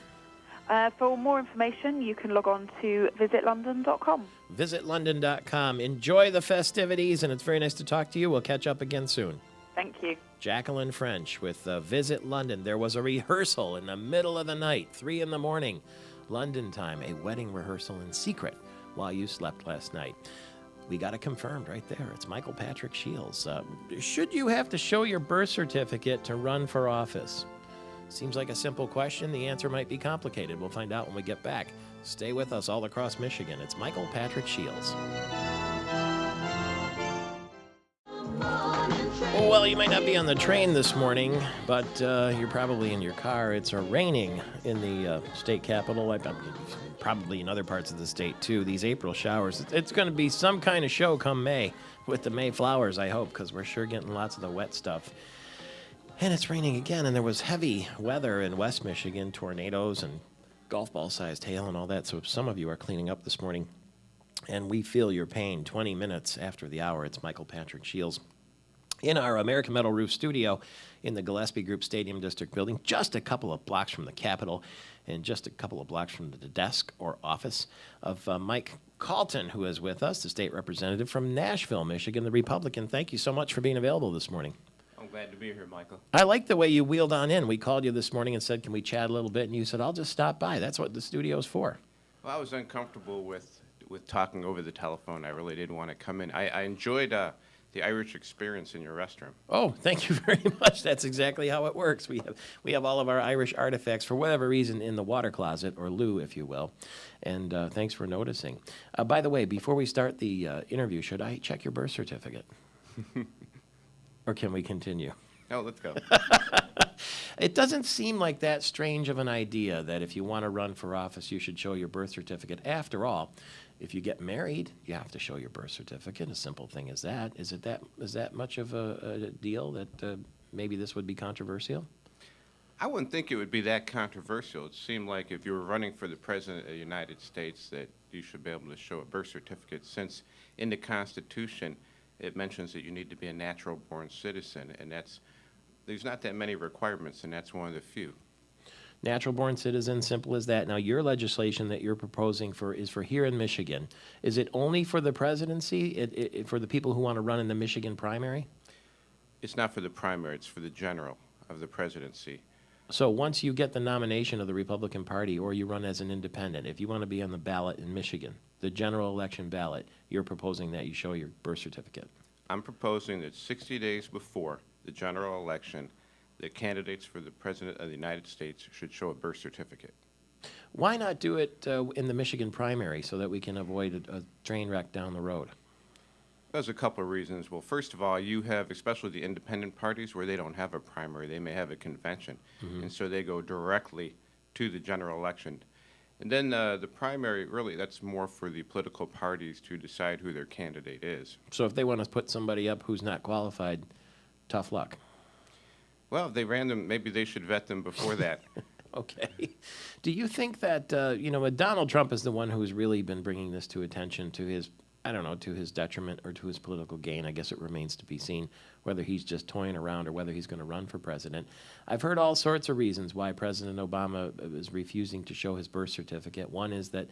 For more information, you can log on to visitlondon.com.
Visitlondon.com. Enjoy the festivities, and it's very nice to talk to you. We'll catch up again soon.
Thank you.
Jacqueline French with Visit London. There was a rehearsal in the middle of the night, 3 a.m, London time, a wedding rehearsal in secret while you slept last night. We got it confirmed right there. It's Michael Patrick Shields. Should you have to show your birth certificate to run for office? Seems like a simple question. The answer might be complicated. We'll find out when we get back. Stay with us all across Michigan. It's Michael Patrick Shields. Well, you might not be on the train this morning, but you're probably in your car. It's raining in the state capital, probably in other parts of the state, too. These April showers. It's going to be some kind of show come May with the May flowers, I hope, because we're sure getting lots of the wet stuff. And it's raining again, and there was heavy weather in West Michigan, tornadoes and golf ball-sized hail and all that, so some of you are cleaning up this morning. And we feel your pain. 20 minutes after the hour, it's Michael Patrick Shields in our American Metal Roof studio in the Gillespie Group Stadium District building, just a couple of blocks from the Capitol and just a couple of blocks from the desk or office of Mike Calton, who is with us, the state representative from Nashville, Michigan, the Republican. Thank you so much for being available this morning.
I'm glad to be here, Michael.
I like the way you wheeled on in. We called you this morning and said, can we chat a little bit? And you said, I'll just stop by. That's what the studio's for.
Well, I was uncomfortable with talking over the telephone. I really didn't want to come in. I enjoyed the Irish experience in your restroom.
Oh, thank you very much. That's exactly how it works. We have all of our Irish artifacts, for whatever reason, in the water closet, or loo, if you will. And thanks for noticing. By the way, before we start the interview, should I check your birth certificate? Or can we continue?
No, let's go.
It doesn't seem like that strange of an idea that if you want to run for office, you should show your birth certificate. After all, if you get married, you have to show your birth certificate. A simple thing as that. Is that much of a deal that maybe this would be controversial?
I wouldn't think it would be that controversial. It seemed like if you were running for the President of the United States that you should be able to show a birth certificate, since in the Constitution it mentions that you need to be a natural-born citizen, and there's not that many requirements, and that's one of the few.
Natural-born citizen, simple as that. Now, your legislation that you're proposing is for here in Michigan. Is it only for the presidency, for the people who want to run in the Michigan primary?
It's not for the primary. It's for the general of the presidency.
So once you get the nomination of the Republican Party or you run as an independent, if you want to be on the ballot in Michigan, the general election ballot, you're proposing that you show your birth certificate.
I'm proposing that 60 days before the general election, the candidates for the President of the United States should show a birth certificate.
Why not do it in the Michigan primary so that we can avoid a train wreck down the road?
There's a couple of reasons. Well, first of all, you have, especially the independent parties, where they don't have a primary. They may have a convention, and so they go directly to the general election. And then the primary, really, that's more for the political parties to decide who their candidate is.
So if they want to put somebody up who's not qualified, tough luck.
Well, if they ran them, maybe they should vet them before that.
Okay. Do you think that, Donald Trump is the one who's really been bringing this to attention to his, to his detriment or to his political gain? I guess it remains to be seen whether he's just toying around or whether he's going to run for president. I've heard all sorts of reasons why President Obama is refusing to show his birth certificate. One is that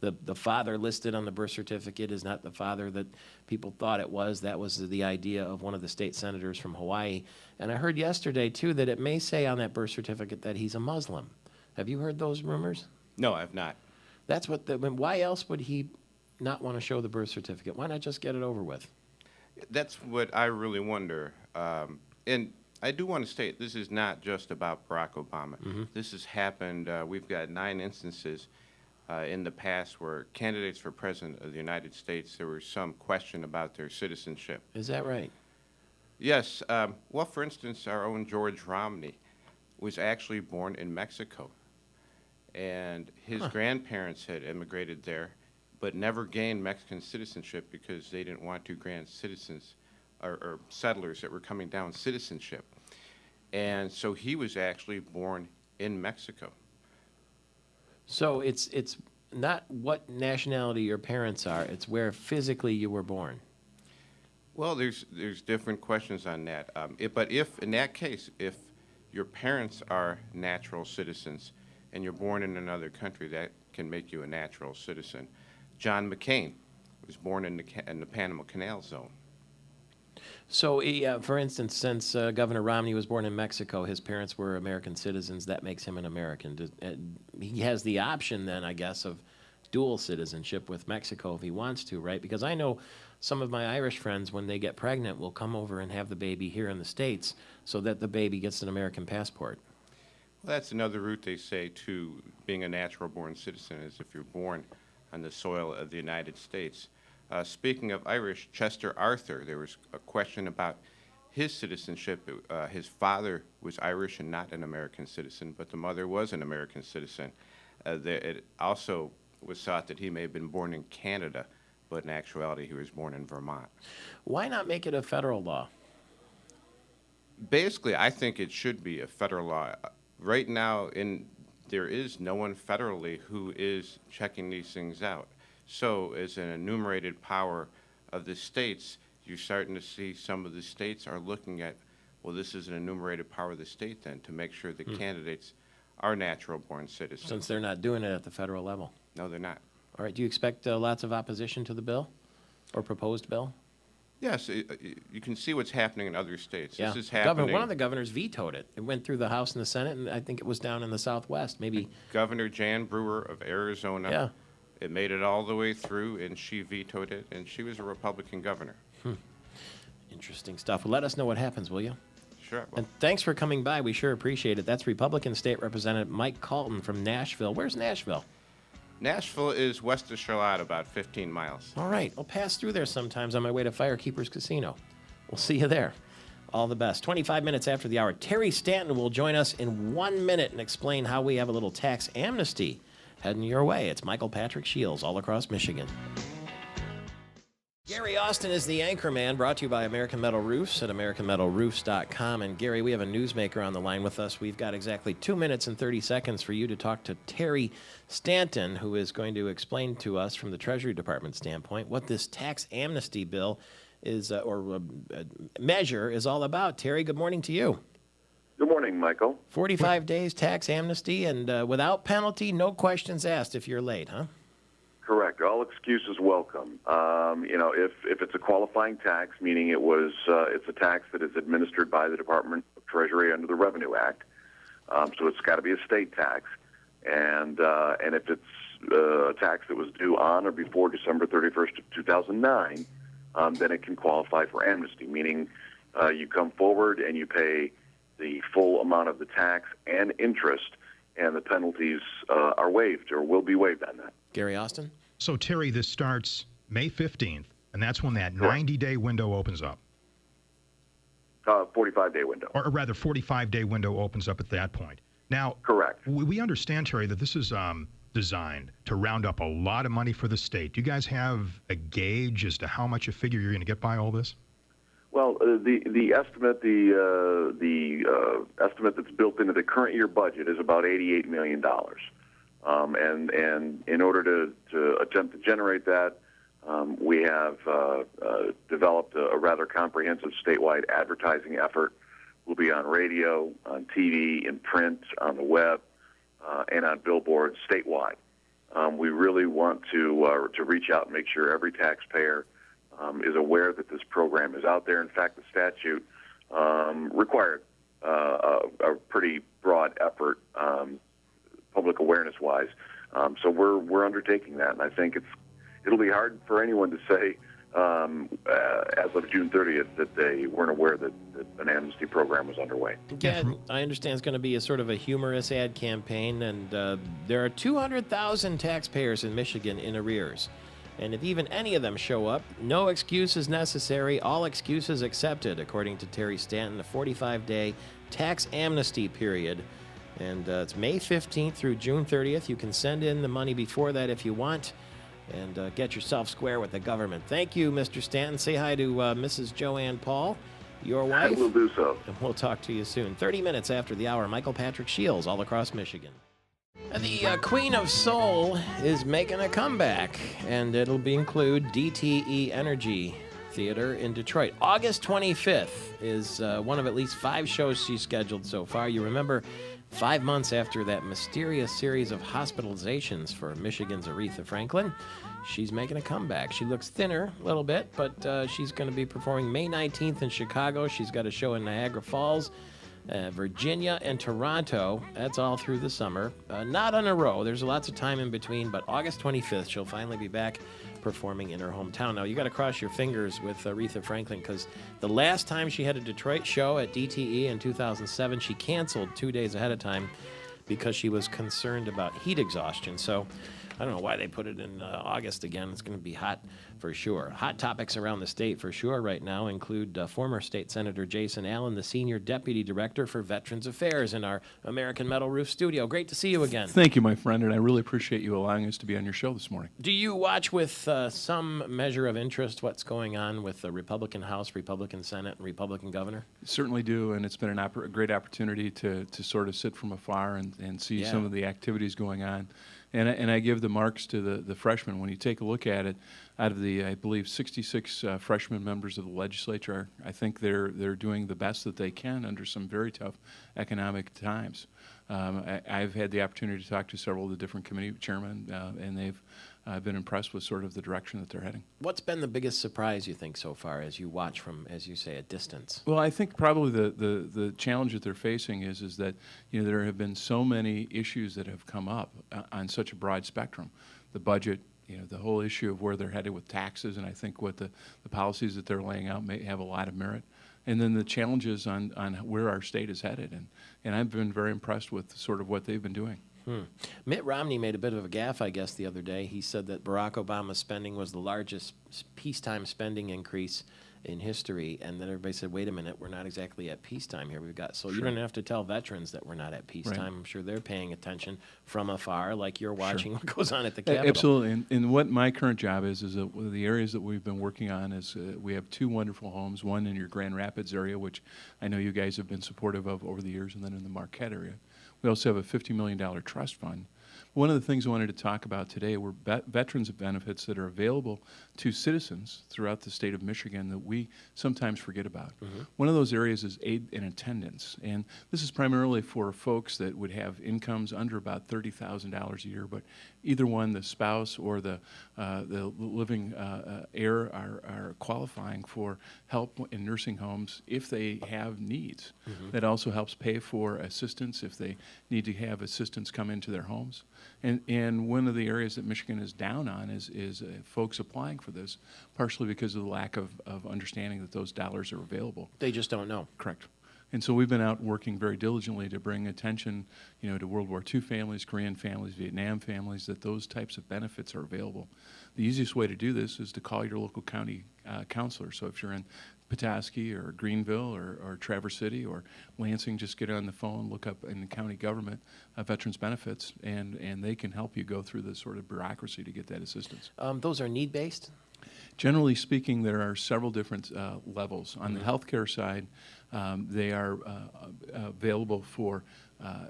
the father listed on the birth certificate is not the father that people thought it was. That was the idea of one of the state senators from Hawaii. And I heard yesterday, too, that it may say on that birth certificate that he's a Muslim. Have you heard those rumors?
No, I've not.
That's why else would he not want to show the birth certificate? Why not just get it over with?
That's what I really wonder. And I do want to state, this is not just about Barack Obama. This has happened. We've got 9 instances in the past where candidates for President of the United States, there was some question about their citizenship.
Is that right?
Yes. Well, for instance, our own George Romney was actually born in Mexico. And his grandparents had immigrated there, but never gained Mexican citizenship because they didn't want to grant citizens or settlers that were coming down citizenship. And so he was actually born in Mexico.
So it's not what nationality your parents are, it's where physically you were born.
Well, there's different questions on that. But if, in that case, if your parents are natural citizens and you're born in another country, that can make you a natural citizen. John McCain was born in the Panama Canal Zone.
So, for instance, since Governor Romney was born in Mexico, his parents were American citizens. That makes him an American. He has the option then, I guess, of dual citizenship with Mexico if he wants to, right? Because I know some of my Irish friends, when they get pregnant, will come over and have the baby here in the States so that the baby gets an American passport.
Well, that's another route, they say, to being a natural-born citizen, is if you're born on the soil of the United States. Speaking of Irish, Chester Arthur, there was a question about his citizenship. His father was Irish and not an American citizen, but the mother was an American citizen. It also was thought that he may have been born in Canada, but in actuality he was born in Vermont.
Why not make it a federal law?
Basically, I think it should be a federal law. Right now, there is no one federally who is checking these things out. So as an enumerated power of the states, you're starting to see some of the states are looking at, well, this is an enumerated power of the state then, to make sure the candidates are natural-born citizens.
Since they're not doing it at the federal level.
No, they're not.
All right. Do you expect lots of opposition to the bill or proposed bill?
Yes. You can see what's happening in other states.
Yeah.
This is happening.
One of the governors vetoed it. It went through the House and the Senate, and I think it was down in the Southwest. Maybe
Governor Jan Brewer of Arizona.
Yeah.
It made it all the way through, and she vetoed it, and she was a Republican governor.
Interesting stuff. Well, let us know what happens, will you?
Sure. Well,
And thanks for coming by. We sure appreciate it. That's Republican State Representative Mike Calton from Nashville. Where's Nashville?
Nashville is west of Charlotte, about 15 miles.
All right. I'll pass through there sometimes on my way to Firekeepers Casino. We'll see you there. All the best. 25 minutes after the hour, Terry Stanton will join us in 1 minute and explain how we have a little tax amnesty heading your way. It's Michael Patrick Shields, All Across Michigan. Gary Austin is the anchor man, brought to you by American Metal Roofs at AmericanMetalRoofs.com. And Gary, we have a newsmaker on the line with us. We've got exactly 2 minutes and 30 seconds for you to talk to Terry Stanton, who is going to explain to us from the Treasury Department standpoint what this tax amnesty bill is, measure is all about. Terry, good morning to you.
Good morning, Michael.
45 days tax amnesty and without penalty, no questions asked if you're late, huh?
Correct. All excuses welcome. If it's a qualifying tax, meaning it's a tax that is administered by the Department of Treasury under the Revenue Act, so it's got to be a state tax, and if it's a tax that was due on or before December 31st of 2009, then it can qualify for amnesty, meaning you come forward and you pay the full amount of the tax and interest, and the penalties are waived or will be waived on that.
Gary Austin?
So, Terry, this starts May 15th, and that's when that 90-day window opens up.
45-day window.
Or rather, 45-day window opens up at that point. Now,
correct.
We understand, Terry, that this is designed to round up a lot of money for the state. Do you guys have a gauge as to how much you figure you're going to get by all this?
Well, the estimate estimate that's built into the current year budget is about $88 million. And in order to attempt to generate that, we have developed a rather comprehensive statewide advertising effort. We'll be on radio, on TV, in print, on the web, and on billboards statewide. We really want to reach out and make sure every taxpayer is aware that this program is out there. In fact, the statute required a pretty broad effort, public awareness-wise. So we're undertaking that, and I think it'll be hard for anyone to say as of June 30th that they weren't aware that an amnesty program was underway.
Again, I understand it's going to be a sort of a humorous ad campaign, and there are 200,000 taxpayers in Michigan in arrears. And if even any of them show up, no excuse is necessary, all excuses accepted, according to Terry Stanton, a 45-day tax amnesty period. And it's May 15th through June 30th. You can send in the money before that if you want and get yourself square with the government. Thank you, Mr. Stanton. Say hi to Mrs. Joanne Paul, your wife.
I will do so.
And we'll talk to you soon. 30 minutes after the hour, Michael Patrick Shields, All Across Michigan. The Queen of Soul is making a comeback, and it'll include DTE Energy Theater in Detroit. August 25th is one of at least 5 shows she's scheduled so far. You remember 5 months after that mysterious series of hospitalizations for Michigan's Aretha Franklin, she's making a comeback. She looks thinner a little bit, but she's going to be performing May 19th in Chicago. She's got a show in Niagara Falls, Virginia, and Toronto. That's all through the summer. Not in a row. There's lots of time in between, but August 25th, she'll finally be back performing in her hometown. Now, you got to cross your fingers with Aretha Franklin, because the last time she had a Detroit show at DTE in 2007, she canceled 2 days ahead of time because she was concerned about heat exhaustion. So I don't know why they put it in August again. It's going to be hot for sure. Hot topics around the state for sure right now include former State Senator Jason Allen, the Senior Deputy Director for Veterans Affairs in our American Metal Roof studio. Great to see you again.
Thank you, my friend, and I really appreciate you allowing us to be on your show this morning.
Do you watch with some measure of interest what's going on with the Republican House, Republican Senate, and Republican Governor?
Certainly do, and it's been a great opportunity to sort of sit from afar and see some of the activities going on. And I give the marks to the freshmen. When you take a look at it, out of the, I believe, 66 freshman members of the legislature, I think they're doing the best that they can under some very tough economic times. I've had the opportunity to talk to several of the different committee chairmen, and I've been impressed with sort of the direction that they're heading.
What's been the biggest surprise, you think, so far as you watch from, as you say, a distance?
Well, I think probably the challenge that they're facing is that there have been so many issues that have come up on such a broad spectrum. The budget, the whole issue of where they're headed with taxes, and I think what the policies that they're laying out may have a lot of merit. And then the challenges on where our state is headed. And I've been very impressed with sort of what they've been doing.
Mitt Romney made a bit of a gaffe, I guess, the other day. He said that Barack Obama's spending was the largest peacetime spending increase in history, and then everybody said, wait a minute, we're not exactly at peacetime here. You don't have to tell veterans that we're not at peacetime.
Right.
I'm sure they're paying attention from afar, like you're watching what goes on at the Capitol.
Absolutely. And what my current job is that one of the areas that we've been working on is we have 2 wonderful homes, one in your Grand Rapids area, which I know you guys have been supportive of over the years, and then in the Marquette area. We also have a $50 million trust fund. One of the things I wanted to talk about today were veterans benefits that are available to citizens throughout the state of Michigan that we sometimes forget about. One of those areas is aid and attendance, and this is primarily for folks that would have incomes under about $30,000 a year, but either one, the spouse or the living heir, are qualifying for help in nursing homes if they have needs. That also helps pay for assistance if they need to have assistance come into their homes. And one of the areas that Michigan is down on is folks applying for this, partially because of the lack of understanding that those dollars are available.
They just don't know.
Correct. And so we've been out working very diligently to bring attention, to World War II families, Korean families, Vietnam families, that those types of benefits are available. The easiest way to do this is to call your local county counselor. So if you're in Petoskey or Greenville or Traverse City or Lansing, just get on the phone, look up in the county government veterans benefits, and they can help you go through the sort of bureaucracy to get that assistance.
Those are need-based?
Generally speaking, there are several different levels. On the healthcare side, they are available for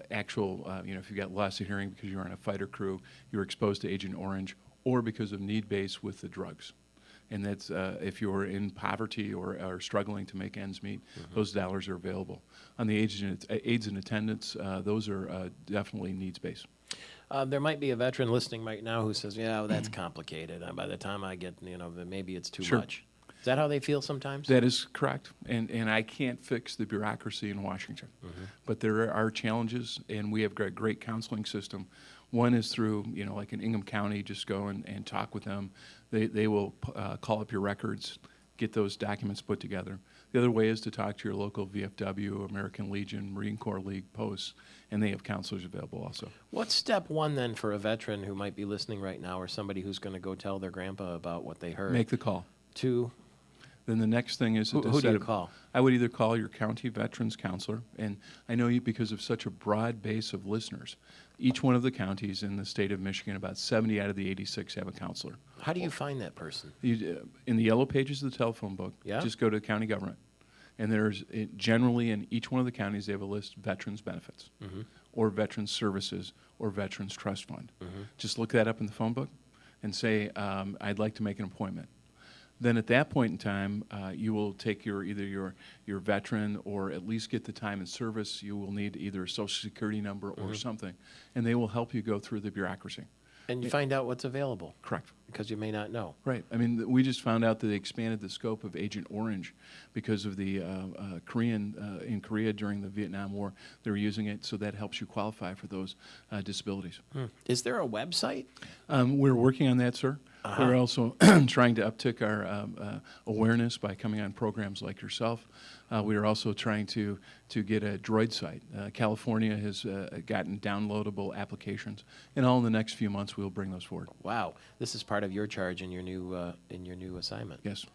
actual, if you've got loss of hearing because you're on a fighter crew, you're exposed to Agent Orange, or because of need-based with the drugs. And that's if you're in poverty or struggling to make ends meet, those dollars are available. On the aids and attendance, those are definitely needs-based.
There might be a veteran listening right now who says, yeah, well, that's complicated. By the time I get, maybe it's too much. Is that how they feel sometimes?
That is correct. And I can't fix the bureaucracy in Washington. But there are challenges, and we have a great counseling system. One is through, like in Ingham County, just go and talk with them. They will call up your records, get those documents put together. The other way is to talk to your local VFW, American Legion, Marine Corps League posts, and they have counselors available also.
What's step one then for a veteran who might be listening right now, or somebody who's going to go tell their grandpa about what they heard?
Make the call. Then the next thing is
who do you call?
I would either call your county veterans counselor, and I know you because of such a broad base of listeners. Each one of the counties in the state of Michigan, about 70 out of the 86 have a counselor.
How do you find that person?
In the yellow pages of the telephone book, just go to county government. And there's generally in each one of the counties, they have a list of veterans benefits or veterans services or veterans trust fund. Just look that up in the phone book and say, I'd like to make an appointment. Then at that point in time, you will take either your veteran or at least get the time in service. You will need either a Social Security number or something, and they will help you go through the bureaucracy.
And you find out what's available.
Correct.
Because you may not know.
Right. I mean, we just found out that they expanded the scope of Agent Orange because of the in Korea during the Vietnam War. They were using it, so that helps you qualify for those disabilities.
Is there a website?
We're working on that, sir. We're also trying to uptick our awareness by coming on programs like yourself. We are also trying to get a Droid site. California has gotten downloadable applications, and all in the next few months we'll bring those forward.
Wow, this is part of your charge in your new assignment.
Yes.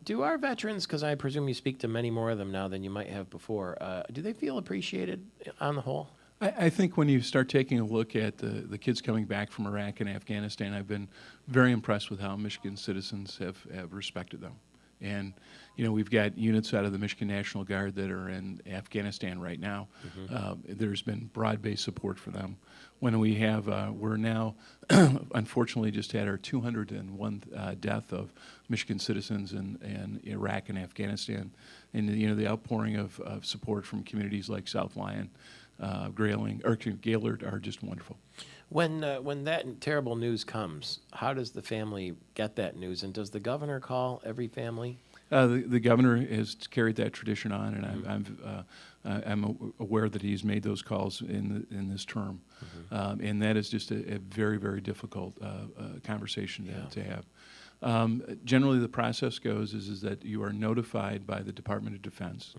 Do our veterans, because I presume you speak to many more of them now than you might have before, do they feel appreciated on the whole?
I think when you start taking a look at the kids coming back from Iraq and Afghanistan, I've been very impressed with how Michigan citizens have respected them. And, we've got units out of the Michigan National Guard that are in Afghanistan right now. There's been broad-based support for them. When we have, we're now, unfortunately, just had our 201th death of Michigan citizens in Iraq and Afghanistan. And, the outpouring of support from communities like South Lyon, Gaylord are just wonderful.
When that terrible news comes, how does the family get that news? And does the governor call every family?
The governor has carried that tradition on, and I'm aware that he's made those calls in this term, and that is just a very, very difficult conversation to have. Generally, the process goes is that you are notified by the Department of Defense,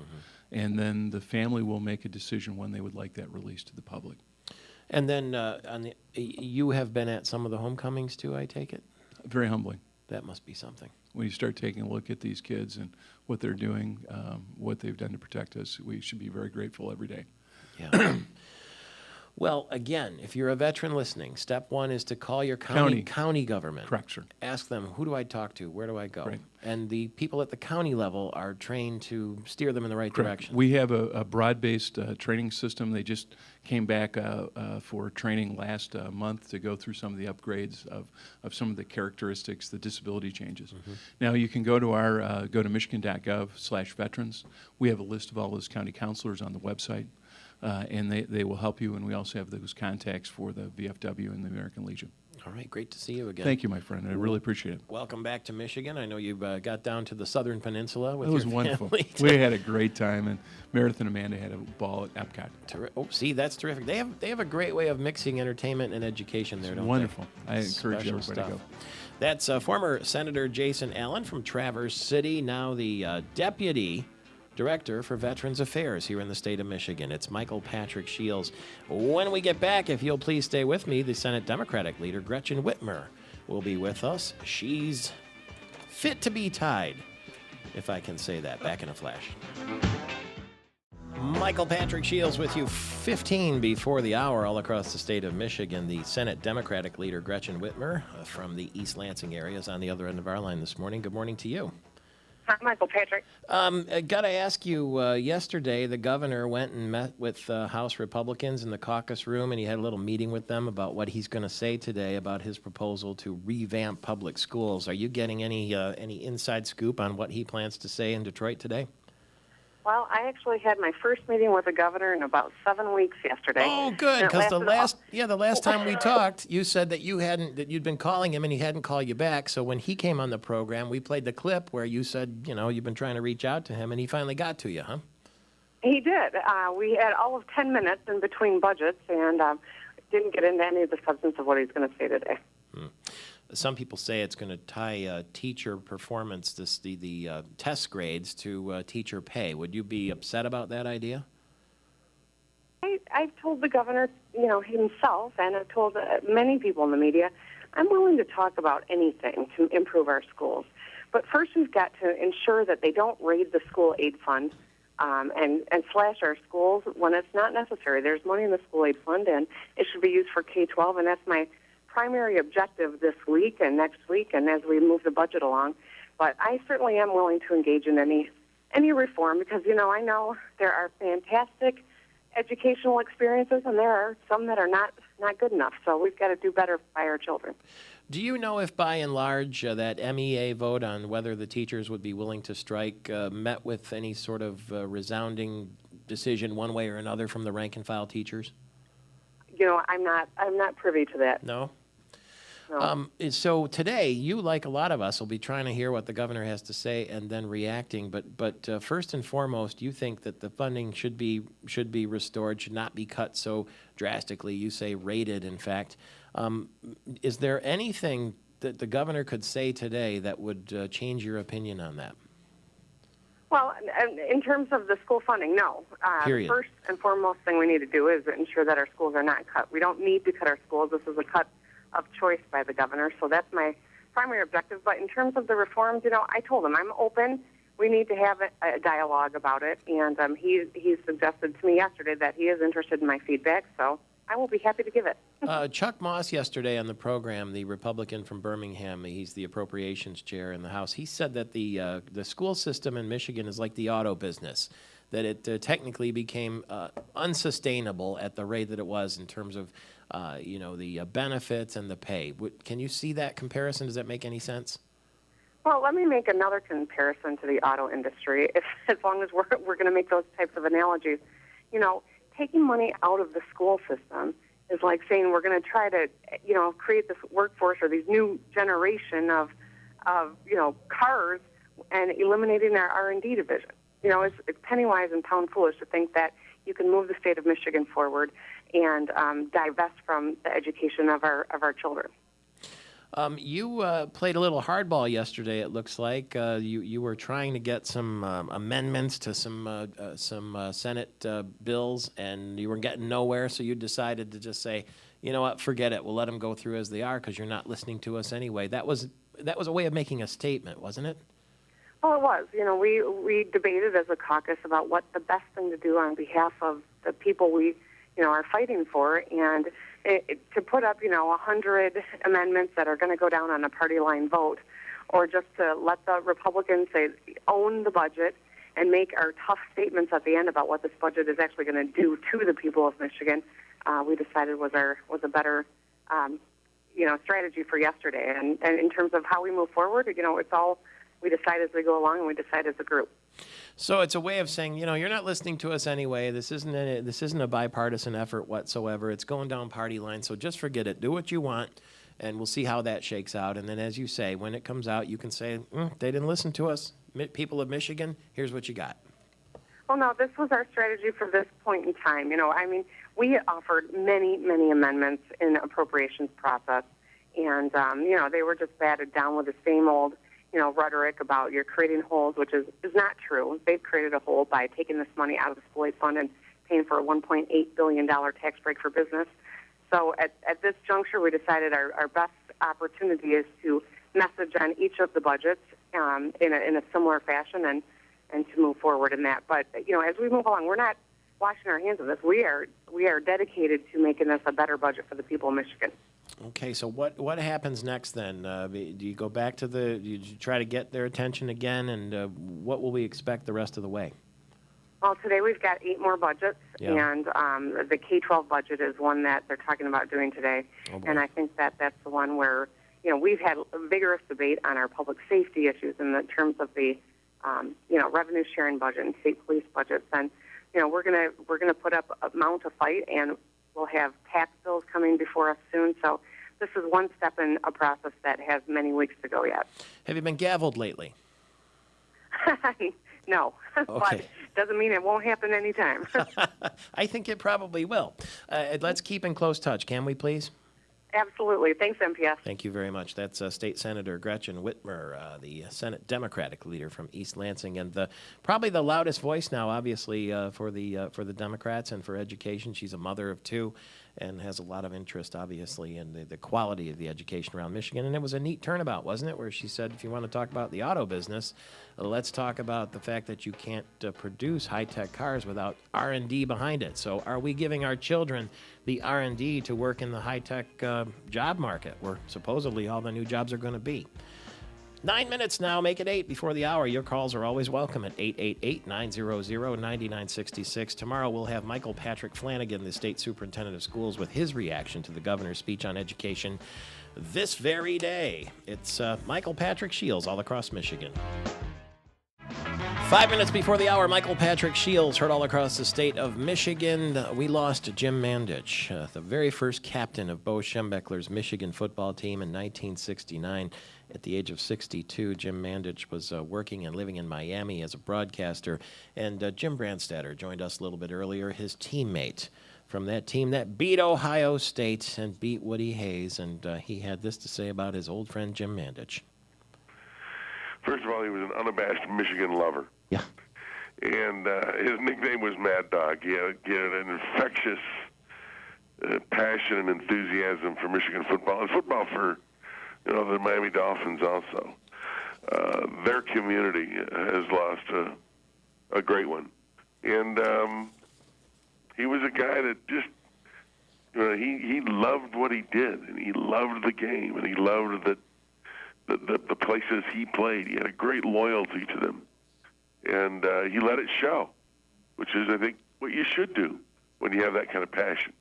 and then the family will make a decision when they would like that released to the public.
And then you have been at some of the homecomings too, I take it?
Very humbling.
That must be something.
when you start taking a look at these kids and what they're doing, what they've done to protect us, we should be very grateful every day.
Yeah. Well, again, if you're a veteran listening, step one is to call your county government.
Correct, sir.
Ask them, who do I talk to? Where do I go?
Right.
And the people at the county level are trained to steer them in the right
Correct.
direction.
We have a broad-based training system. They just came back for training last month to go through some of the upgrades of some of the characteristics, the disability changes.
Mm-hmm.
Now you can go to go to michigan.gov/veterans. We have a list of all those county counselors on the website. And they will help you, and we also have those contacts for the VFW and the American Legion.
All right, great to see you again.
Thank you, my friend. I really appreciate it.
Welcome back to Michigan. I know you got down to the southern peninsula with
It was
your
wonderful.
family.
We had a great time, and Meredith and Amanda had a ball at Epcot.
Oh, see, that's terrific. They have a great way of mixing entertainment and education there, don't
Wonderful.
they?
I encourage
Special
everybody to
stuff.
go.
That's former Senator Jason Allen from Traverse City, now the Deputy Director for Veterans Affairs here in the state of Michigan. It's Michael Patrick Shields. When we get back, if you'll please stay with me, the Senate Democratic leader, Gretchen Whitmer, will be with us. She's fit to be tied, if I can say that. Back in a flash. Michael Patrick Shields with you 15 before the hour all across the state of Michigan. The Senate Democratic leader, Gretchen Whitmer, from the East Lansing area, is on the other end of our line this morning. Good morning to you.
Hi, Michael Patrick.
I got to ask you, yesterday the governor went and met with House Republicans in the caucus room, and he had a little meeting with them about what he's going to say today about his proposal to revamp public schools. Are you getting any inside scoop on what he plans to say in Detroit today?
Well, I actually had my first meeting with the governor in about 7 weeks yesterday.
Oh, good, because the last time we talked, you said that you'd been calling him and he hadn't called you back. So when he came on the program, we played the clip where you said, you've been trying to reach out to him, and he finally got to you, huh?
He did. We had all of 10 minutes in between budgets and didn't get into any of the substance of what he's going to say today.
Some people say it's going to tie teacher performance, the test grades, to teacher pay. Would you be upset about that idea?
I've told the governor, himself, and I've told many people in the media, I'm willing to talk about anything to improve our schools. But first we've got to ensure that they don't raid the school aid fund and slash our schools when it's not necessary. There's money in the school aid fund, and it should be used for K-12, and that's my primary objective this week and next week and as we move the budget along. But I certainly am willing to engage in any reform because, I know there are fantastic educational experiences and there are some that are not good enough. So we've got to do better by our children.
Do you know if by and large that MEA vote on whether the teachers would be willing to strike met with any sort of resounding decision one way or another from the rank and file teachers?
I'm not privy to that.
No? So today, you, like a lot of us, will be trying to hear what the governor has to say and then reacting. But first and foremost, you think that the funding should be restored, should not be cut so drastically. You say rated, in fact. Is there anything that the governor could say today that would change your opinion on that?
Well, in terms of the school funding, no.
Period.
First and foremost thing we need to do is ensure that our schools are not cut. We don't need to cut our schools. This is a cut of choice by the governor, so that's my primary objective. But in terms of the reforms, I told him I'm open. We need to have a dialogue about it, and he suggested to me yesterday that he is interested in my feedback, so I will be happy to give it.
Chuck Moss yesterday on the program, the Republican from Birmingham, he's the appropriations chair in the House, he said that the school system in Michigan is like the auto business, that it technically became unsustainable at the rate that it was in terms of the benefits and the pay. Can you see that comparison? Does that make any sense?
Well, let me make another comparison to the auto industry, as long as we're going to make those types of analogies. Taking money out of the school system is like saying we're going to try to, create this workforce or these new generation of cars and eliminating our R&D division. It's penny wise and pound foolish to think that you can move the state of Michigan forward and divest from the education of our children.
You played a little hardball yesterday, it looks like. You were trying to get some amendments to some Senate bills, and you were getting nowhere, so you decided to just say, you know what, forget it. We'll let them go through as they are because you're not listening to us anyway. That was that was a way of making a statement, wasn't it?
Well, it was. You know, we debated as a caucus about what the best thing to do on behalf of the people we, are fighting for, and to put up, 100 amendments that are going to go down on a party line vote, or just to let the Republicans say own the budget and make our tough statements at the end about what this budget is actually going to do to the people of Michigan, we decided was a better, strategy for yesterday. And in terms of how we move forward, it's all we decide as we go along, and we decide as a group.
So it's a way of saying, you're not listening to us anyway. This isn't a bipartisan effort whatsoever. It's going down party lines. So just forget it. Do what you want, and we'll see how that shakes out. And then, as you say, when it comes out, you can say, they didn't listen to us. People of Michigan, here's what you got.
Well, no, this was our strategy for this point in time. We offered many, many amendments in the appropriations process, and, they were just batted down with the same old, rhetoric about you're creating holes, which is not true. They've created a hole by taking this money out of the school aid fund and paying for a $1.8 billion tax break for business. So at this juncture, we decided our best opportunity is to message on each of the budgets in a similar fashion and to move forward in that. But, as we move along, we're not washing our hands of this. We are dedicated to making this a better budget for the people of Michigan.
Okay, so what happens next then? Do you go back to do you try to get their attention again, and what will we expect the rest of the way?
Well, today we've got 8 more budgets,
Yeah.
and the K-12 budget is one that they're talking about doing today.
Oh, boy.
And I think that's the one where, we've had a vigorous debate on our public safety issues in the terms of the, revenue sharing budget and state police budgets. And, we're gonna put up a mount a fight, and we'll have tax bills coming before us soon. So this is one step in a process that has many weeks to go yet.
Have you been gavelled lately?
No,
Okay.
but doesn't mean it won't happen anytime.
I think it probably will. Let's keep in close touch, can we, please?
Absolutely. Thanks, MPS.
Thank you very much. That's State Senator Gretchen Whitmer, the Senate Democratic leader from East Lansing, and probably the loudest voice now, obviously, for the Democrats and for education. She's a mother of 2 and has a lot of interest, obviously, in the quality of the education around Michigan. And it was a neat turnabout, wasn't it, where she said, if you want to talk about the auto business, let's talk about the fact that you can't produce high-tech cars without R&D behind it. So are we giving our children the R&D to work in the high-tech job market, where supposedly all the new jobs are going to be? 9 minutes now, make it 8 before the hour. Your calls are always welcome at 888-900-9966. Tomorrow we'll have Michael Patrick Flanagan, the state superintendent of schools, with his reaction to the governor's speech on education this very day. It's Michael Patrick Shields all across Michigan. 5 minutes before the hour, Michael Patrick Shields heard all across the state of Michigan. We lost Jim Mandich, the very first captain of Bo Schembechler's Michigan football team in 1969. At the age of 62, Jim Mandich was working and living in Miami as a broadcaster. And Jim Brandstatter joined us a little bit earlier, his teammate from that team that beat Ohio State and beat Woody Hayes. And he had this to say about his old friend Jim Mandich.
First of all, he was an unabashed Michigan lover.
Yeah.
And his nickname was Mad Dog. He had an infectious passion and enthusiasm for Michigan football, and football for the Miami Dolphins also. Their community has lost a great one. And he was a guy that just, he loved what he did, and he loved the game, and he loved the places he played. He had a great loyalty to them. And he let it show, which is, I think, what you should do when you have that kind of passion.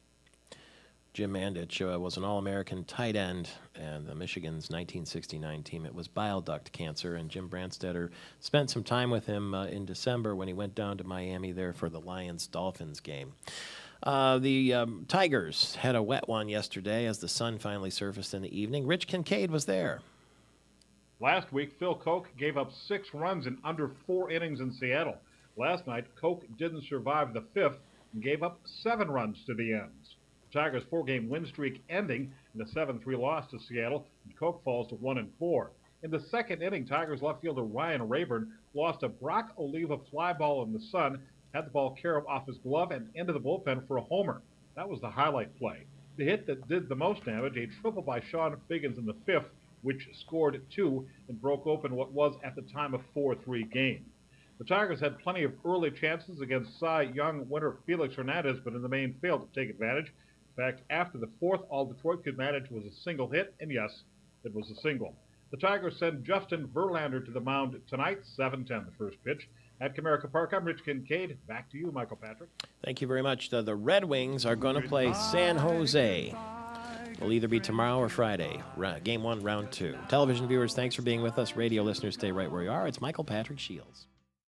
Jim Mandich was an All-American tight end, and the Michigan's 1969 team, it was bile duct cancer, and Jim Brandstatter spent some time with him in December when he went down to Miami there for the Lions-Dolphins game. The Tigers had a wet one yesterday as the sun finally surfaced in the evening. Rich Kincaid was there.
Last week, Phil Koch gave up 6 runs in under 4 innings in Seattle. Last night, Koch didn't survive the 5th and gave up 7 runs to the ends. Tigers' 4-game win streak ending in a 7-3 loss to Seattle, and Koch falls to 1-4. In the second inning, Tigers left fielder Ryan Rayburn lost a Brock Oliva fly ball in the sun, had the ball carried off his glove and into the bullpen for a homer. That was the highlight play. The hit that did the most damage, a triple by Sean Figgins in the 5th, which scored 2 and broke open what was at the time a 4-3 game. The Tigers had plenty of early chances against Cy Young winner Felix Hernandez, but in the main failed to take advantage. In fact, after the fourth, all Detroit could manage was a single hit, and yes, it was a single. The Tigers send Justin Verlander to the mound tonight, 7:10 the first pitch. At Comerica Park, I'm Rich Kincaid. Back to you, Michael Patrick.
Thank you very much. The Red Wings are going to play San Jose. It'll either be tomorrow or Friday. Game 1, round 2. Television viewers, thanks for being with us. Radio listeners, stay right where you are. It's Michael Patrick Shields.